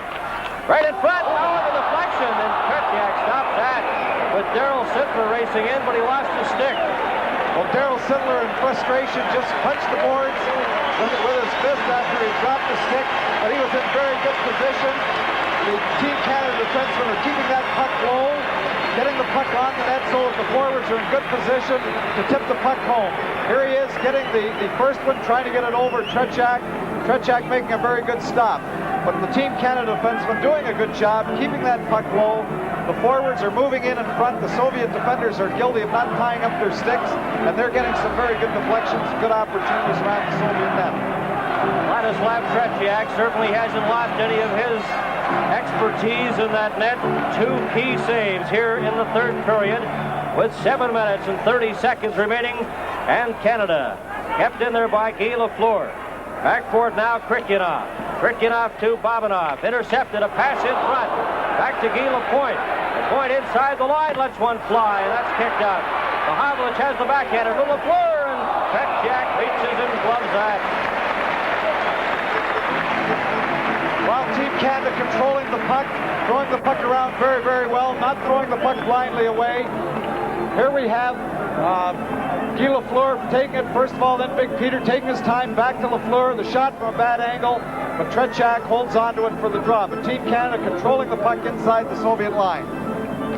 Right in front. Oh, the deflection. And Tretiak stops that with Darryl Sittler racing in, but he lost his stick. Well, Darryl Sittler in frustration just punched the boards with his fist after he dropped the stick, but he was in very good position. The Team Canada defensemen are keeping that puck low, getting the puck on the net so the forwards are in good position to tip the puck home. Here he is getting the first one, trying to get it over Tretiak. Tretiak making a very good stop. But the Team Canada defensemen doing a good job keeping that puck low. The forwards are moving in front. The Soviet defenders are guilty of not tying up their sticks, and they're getting some very good deflections, good opportunities around the Soviet net. Vladislav Tretiak certainly hasn't lost any of his expertise in that net. 2 key saves here in the third period with 7 minutes and 30 seconds remaining, and Canada kept in there by Guy Lafleur. Back for it now, Krikyanov. Krikyanov to Bobanov. Intercepted, a pass in front. Back to Guy Lapointe. Lapointe inside the line, lets one fly, and that's kicked out. Mahavlich has the backhander to Lafleur, and Tretiak reaches and gloves that. While Team Canada controlling the puck, throwing the puck around very, very well, not throwing the puck blindly away. Here we have Guy Lafleur taking it first of all, then Big Peter taking his time, back to Lafleur, the shot from a bad angle, but Tretiak holds on to it for the draw. But Team Canada controlling the puck inside the Soviet line.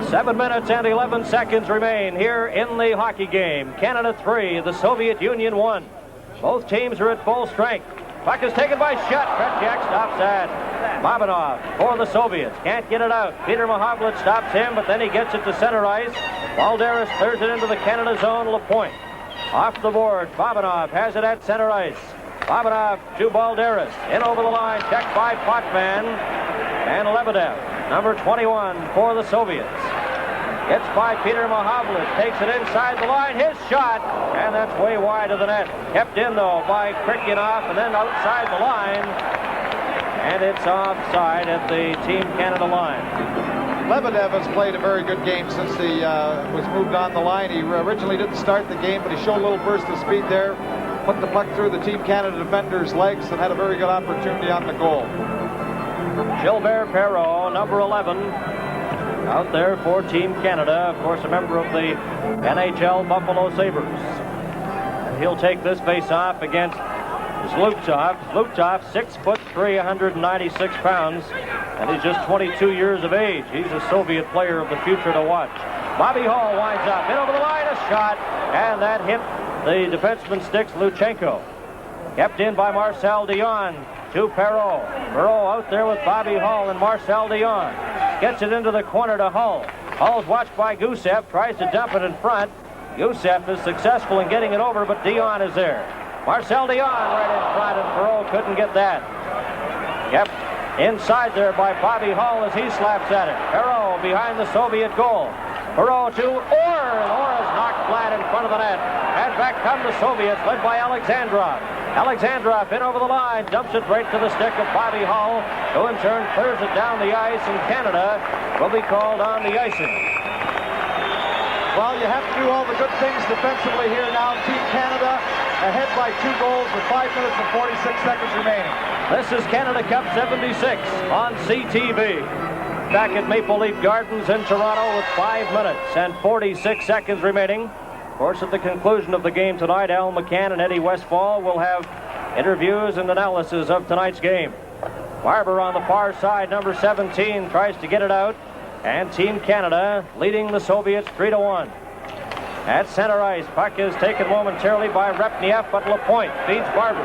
7 minutes and 11 seconds remain here in the hockey game. Canada 3, the Soviet Union 1. Both teams are at full strength. Puck is taken by Shutt. Tretiak stops that. Bobanov for the Soviets. Can't get it out. Peter Mahavlich stops him, but then he gets it to center ice. Balderas clears it into the Canada zone. Lapointe off the board. Bobanov has it at center ice. Bobanov to Balderas. In over the line. Checked by Potvin. And Lebedev, number 21 for the Soviets. Gets by Peter Mahavlich, takes it inside the line, his shot, and that's way wide of the net. Kept in, though, by Krikyanov, and then outside the line, and it's offside at the Team Canada line. Lebedev has played a very good game since he was moved on the line. He originally didn't start the game, but he showed a little burst of speed there, put the puck through the Team Canada defender's legs, and had a very good opportunity on the goal. Gilbert Perreault, number 11, out there for Team Canada, of course a member of the NHL Buffalo Sabres. And he'll take this face-off against Zlutov. Zlutov, 6'3", 196 pounds, and he's just 22 years of age. He's a Soviet player of the future to watch. Bobby Hall winds up, in over the line, a shot, and that hit the defenseman sticks Luchenko. Kept in by Marcel Dion to Perreault. Perreault out there with Bobby Hall and Marcel Dion. gets it into the corner to Hull. Hull's watched by Gusev, tries to dump it in front. Gusev is successful in getting it over, but Dion is there. Marcel Dion right in front, and Perreault couldn't get that. Yep, inside there by Bobby Hull as he slaps at it. Perreault behind the Soviet goal. Perreault to Orr, and Orr is knocked flat in front of the net. And back come the Soviets, led by Alexandrov. Alexandrov in over the line, dumps it right to the stick of Bobby Hull, who in turn clears it down the ice, and Canada will be called on the icing. Well, you have to do all the good things defensively here now. Team Canada ahead by 2 goals with 5 minutes and 46 seconds remaining. This is Canada Cup 76 on CTV. Back at Maple Leaf Gardens in Toronto with 5 minutes and 46 seconds remaining. Of course, at the conclusion of the game tonight, Al McCann and Eddie Westfall will have interviews and analysis of tonight's game. Barber on the far side, number 17, tries to get it out. And Team Canada leading the Soviets 3-1. At center ice, puck is taken momentarily by Repniev, but Lapointe feeds Barber.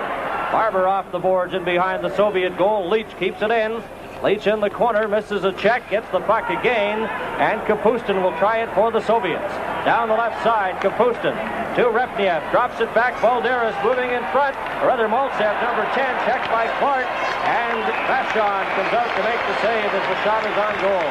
Barber off the boards and behind the Soviet goal. Leach keeps it in. Leach in the corner, misses a check, gets the puck again, and Kapustin will try it for the Soviets. Down the left side, Kapustin to Repniev, drops it back. Balderas moving in front. Or rather, Maltsev, number 10, checked by Clark, and Vachon comes out to make the save as the shot is on goal.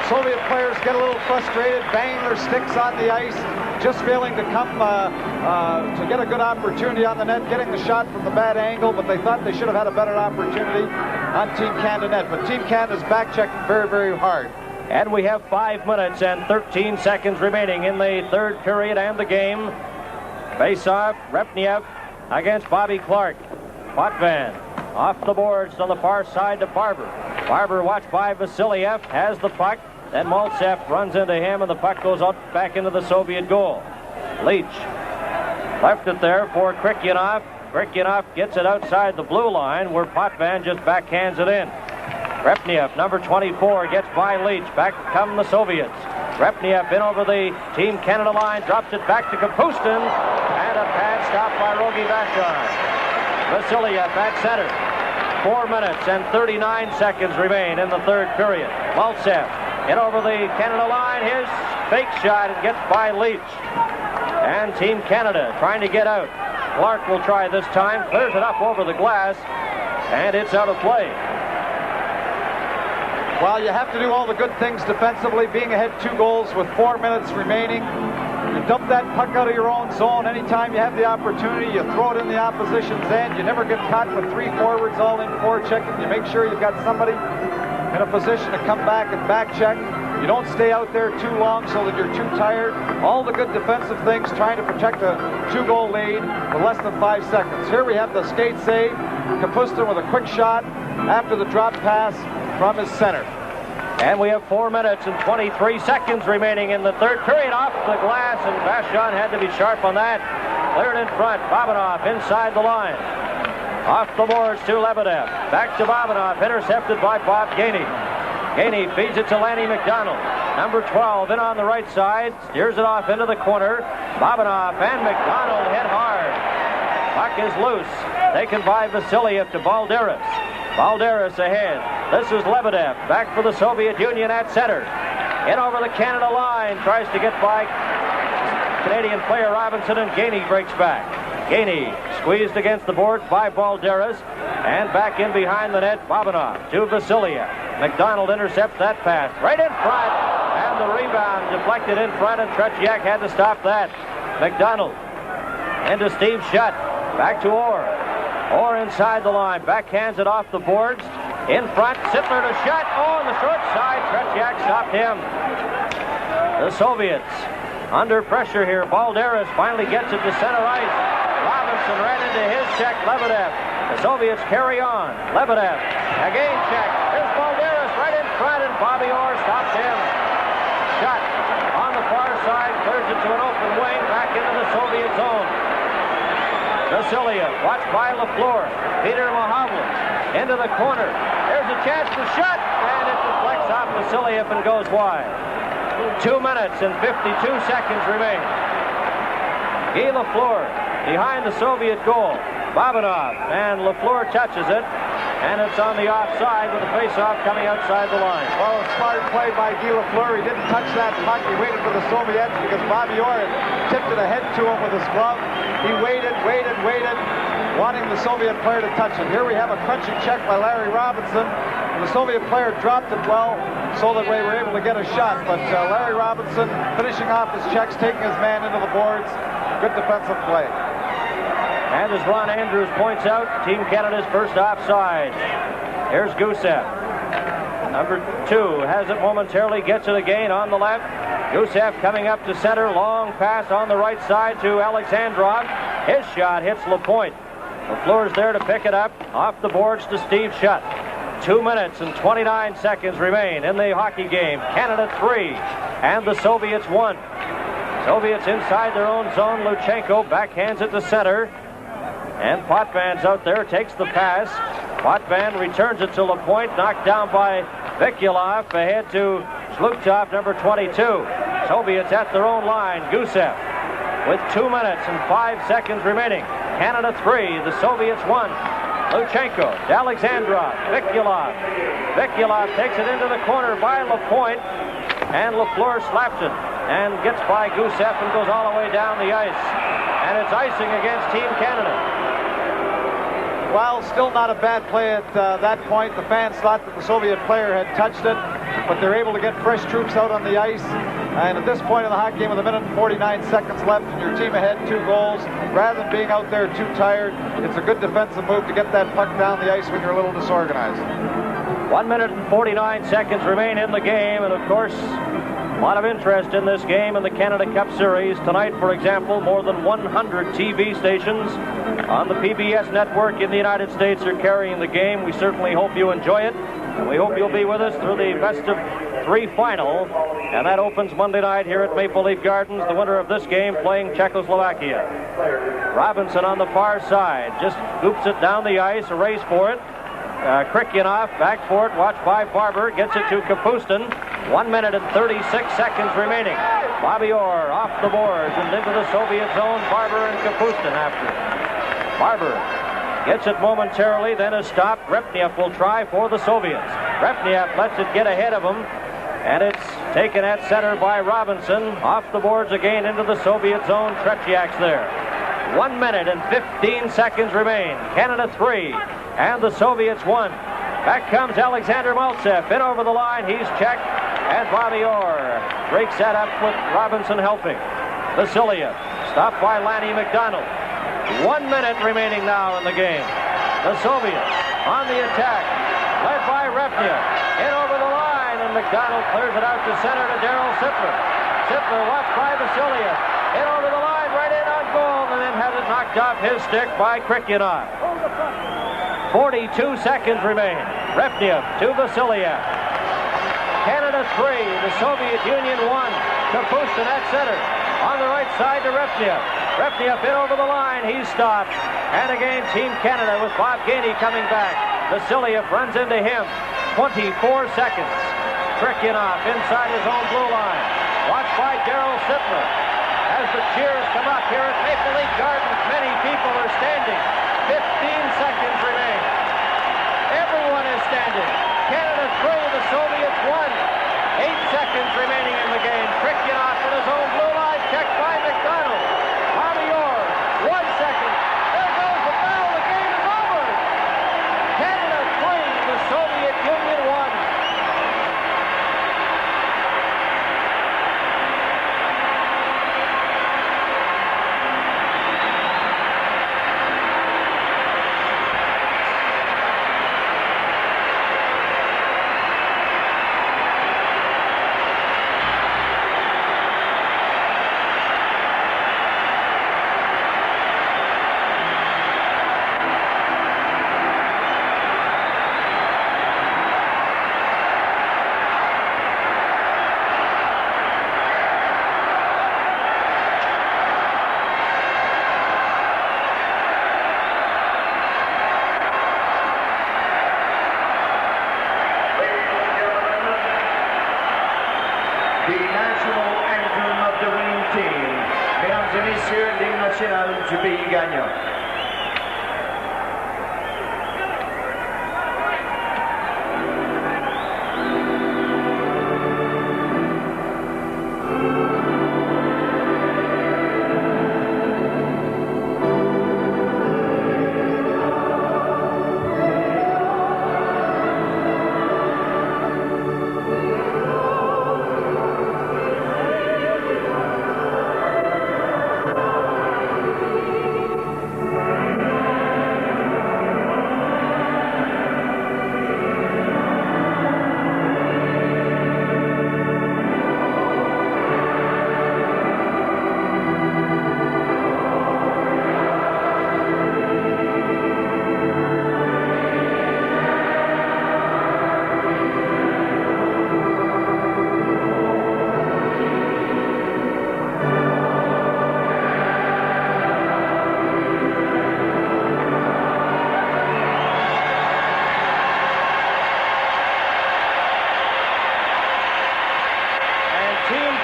Soviet players get a little frustrated, banging their sticks on the ice, just failing to come to get a good opportunity on the net, getting the shot from the bad angle, but they thought they should have had a better opportunity on Team Canada net. But Team Canada's back checking very, very hard. And we have 5 minutes and 13 seconds remaining in the third period and the game. Face-off, Repniev against Bobby Clark. Potvin off the boards on the far side to Barber. Barber, watched by Vasiliev, has the puck. Then Maltsev runs into him, and the puck goes out back into the Soviet goal. Leach left it there for Krikyanov. Krikyanov gets it outside the blue line, where Potvin just backhands it in. Repniev, number 24, gets by Leach. Back come the Soviets. Repniev in over the Team Canada line, drops it back to Kapustin, and a pad stop by Rogi Vachon. Vasiliev at center. 4 minutes and 39 seconds remain in the third period. Maltsev in over the Canada line. His fake shot and gets by Leach. And Team Canada trying to get out. Clark will try this time. Clears it up over the glass. And it's out of play. Well, you have to do all the good things defensively, being ahead 2 goals with 4 minutes remaining. You dump that puck out of your own zone anytime you have the opportunity. You throw it in the opposition's end. You never get caught with 3 forwards all in forechecking. You make sure you've got somebody in a position to come back and back check. You don't stay out there too long so that you're too tired. All the good defensive things, trying to protect a 2-goal lead with less than 5 seconds. Here we have the skate save. Kapustin with a quick shot after the drop pass from his center. And we have 4 minutes and 23 seconds remaining in the third period. Off the glass, and Vachon had to be sharp on that. Cleared in front. Babanov inside the line. Off the boards to Lebedev. Back to Babanov, intercepted by Bob Gainey. Gainey feeds it to Lanny McDonald. Number 12 in on the right side. Steers it off into the corner. Babanov and McDonald hit hard. Puck is loose. Taken by Vasiliev to Balderas. Balderas ahead. This is Lebedev. Back for the Soviet Union at center. In over the Canada line. Tries to get by Canadian player Robinson, and Gainey breaks back. Gainey squeezed against the boards by Balderas. And back in behind the net, Babanov to Vasiliev. McDonald intercepts that pass. Right in front. And the rebound deflected in front, and Tretiak had to stop that. McDonald into Steve Shutt. Back to Orr. Orr inside the line. Backhands it off the boards. In front, Sittler to Shutt. Oh, on the short side, Tretiak stopped him. The Soviets under pressure here. Balderas finally gets it to center ice. Robinson ran into his check, Lebedev. The Soviets carry on. Lebedev, again check. Here's Balderas right in front, and Bobby Orr stops him. Shutt on the far side, clears it to an open wing, back into the Soviet zone. Vasiliev, watched by LaFleur. Peter Mahovlin into the corner. There's a chance to Shutt, and it deflects off Vasiliev and goes wide. 2 minutes and 52 seconds remain. Guy LaFleur behind the Soviet goal. Babanov, and LaFleur touches it. And it's on the offside with the face-off coming outside the line. Well, a smart play by Guy Lafleur. He didn't touch that puck. He waited for the Soviets because Bobby Orr had tipped it ahead to him with his glove. He waited, wanting the Soviet player to touch it. Here we have a crunching check by Larry Robinson. The Soviet player dropped it well so that we were able to get a shot. But Larry Robinson finishing off his checks, taking his man into the boards. Good defensive play. And as Ron Andrews points out, Team Canada's first offside. Here's Gusev. Number 2 has it momentarily, gets it again on the left. Gusev coming up to center, long pass on the right side to Alexandrov. His shot hits LaPointe. LaFleur's there to pick it up. Off the boards to Steve Shutt. 2 minutes and 29 seconds remain in the hockey game. Canada 3 and the Soviets 1. Soviets inside their own zone. Luchenko backhands it to center. And Potvin's out there, takes the pass. Potvin returns it to LaPointe, knocked down by Vikulov. Ahead to Shlukov, number 22. Soviets at their own line. Gusev with 2 minutes and 5 seconds remaining. Canada 3, the Soviets 1. Luchenko, Alexandrov, Vikulov. Vikulov takes it into the corner by LaPointe. And Lafleur slaps it and gets by Gusev and goes all the way down the ice. And it's icing against Team Canada. Well, still not a bad play at that point. The fans thought that the Soviet player had touched it, but they're able to get fresh troops out on the ice. And at this point in the hockey game with 1 minute and 49 seconds left and your team ahead 2 goals, rather than being out there too tired, it's a good defensive move to get that puck down the ice when you're a little disorganized. 1 minute and 49 seconds remain in the game, and of course, a lot of interest in this game in the Canada Cup Series. Tonight, for example, more than 100 TV stations on the PBS network in the United States are carrying the game. We certainly hope you enjoy it, and we hope you'll be with us through the best-of-3 final. And that opens Monday night here at Maple Leaf Gardens. The winner of this game playing Czechoslovakia. Robinson on the far side just scoops it down the ice, a race for it. Krikyanov back for it, watched by Barber, gets it to Kapustin. 1 minute and 36 seconds remaining. Bobby Orr off the boards and into the Soviet zone. Barber and Kapustin after. Barber gets it momentarily, then is stopped. Repniev will try for the Soviets. Repniev lets it get ahead of him, and it's taken at center by Robinson. Off the boards again into the Soviet zone. Tretiak's there. 1 minute and 15 seconds remain. Canada 3 and the Soviets 1. Back comes Alexander Maltsev. In over the line, he's checked. And Bobby Orr breaks that up with Robinson helping. Vasiliev stopped by Lanny McDonald. 1 minute remaining now in the game. The Soviets on the attack, led by Repniev. In over the line, and McDonald clears it out to center to Darryl Sittler. Sittler watched by Vasiliev. In over the line, right in on goal, and then has it knocked off his stick by Krikyanov. 42 seconds remain. Repniev to Vasiliev. Canada 3, the Soviet Union 1. Kapustin at center. On the right side to Repniev. Repniev in over the line. He's stopped. And again, Team Canada with Bob Gainey coming back. Vasiliev runs into him. 24 seconds. Krikyanov inside his own blue line. Watched by Darryl Sittler. As the cheers come up here at Maple Leaf Gardens, many people are standing. 15 seconds remain. Everyone is standing. Canada 3, the Soviets 1. 8 seconds remaining in the game. Krikyanov in his own blue line, checked by McDonald. Bobby Orr, 1 second. There goes the bell. The game is over. Canada 3, the Soviet Union 1.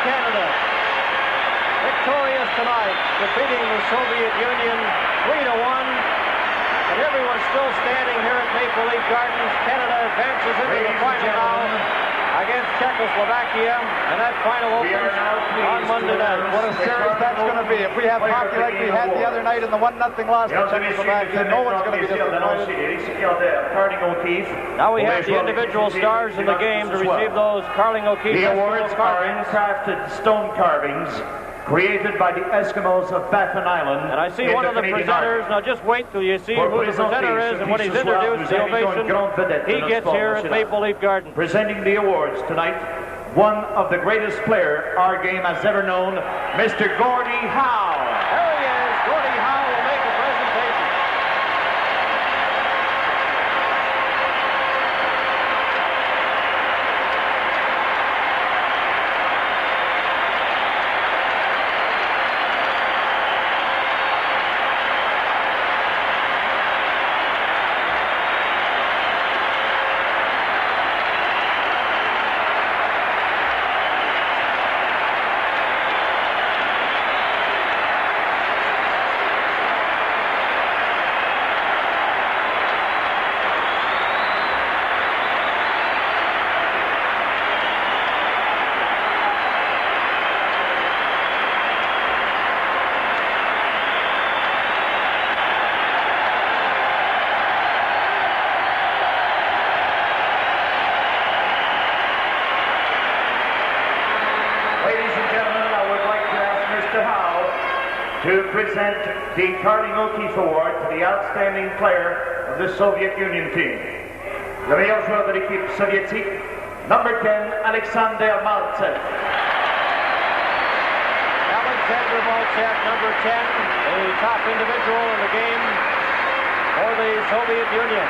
Canada, victorious tonight, defeating the Soviet Union 3-1. And everyone's still standing here at Maple Leaf Gardens. Canada advances into the final now against Czechoslovakia, and that final opens on Monday night. What a series that's going to be. If we have hockey like we had the other night in the 1-0 loss to Czechoslovakia, no one's going to be disappointed. Now we have the individual stars in the game to receive those Carling O'Keefe. The awards are handcrafted stone carvings created by the Eskimos of Baffin Island. And I see one of the presenters. Now just wait till you see who the presenter is and when he's introduced, the ovation he gets here at Maple Leaf Garden. Presenting the awards tonight, one of the greatest player our game has ever known, Mr. Gordie Howe. There he is. Gordie Howe will make a presentation. To present the Carling O'Keefe Award to the outstanding player of the Soviet Union team. Le meilleur joueur de l'équipe soviétique, number 10, Alexander Maltsev. Alexander Maltsev, number 10, the top individual in the game for the Soviet Union.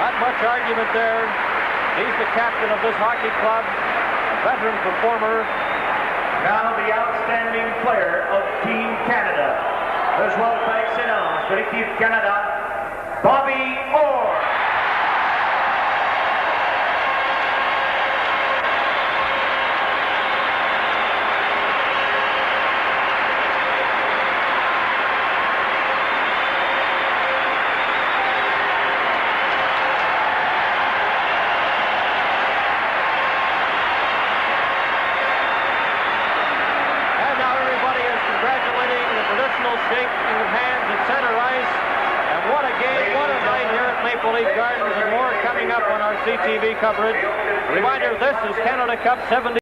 Not much argument there. He's the captain of this hockey club. Veteran performer. Now the outstanding player of Team Canada. Le joueur par excellence de l'équipe Canada, Bobby Orr. Shaking of hands at center ice. And what a game, what a night here at Maple Leaf Gardens, and more coming up on our CTV coverage. Reminder, this is Canada Cup 70.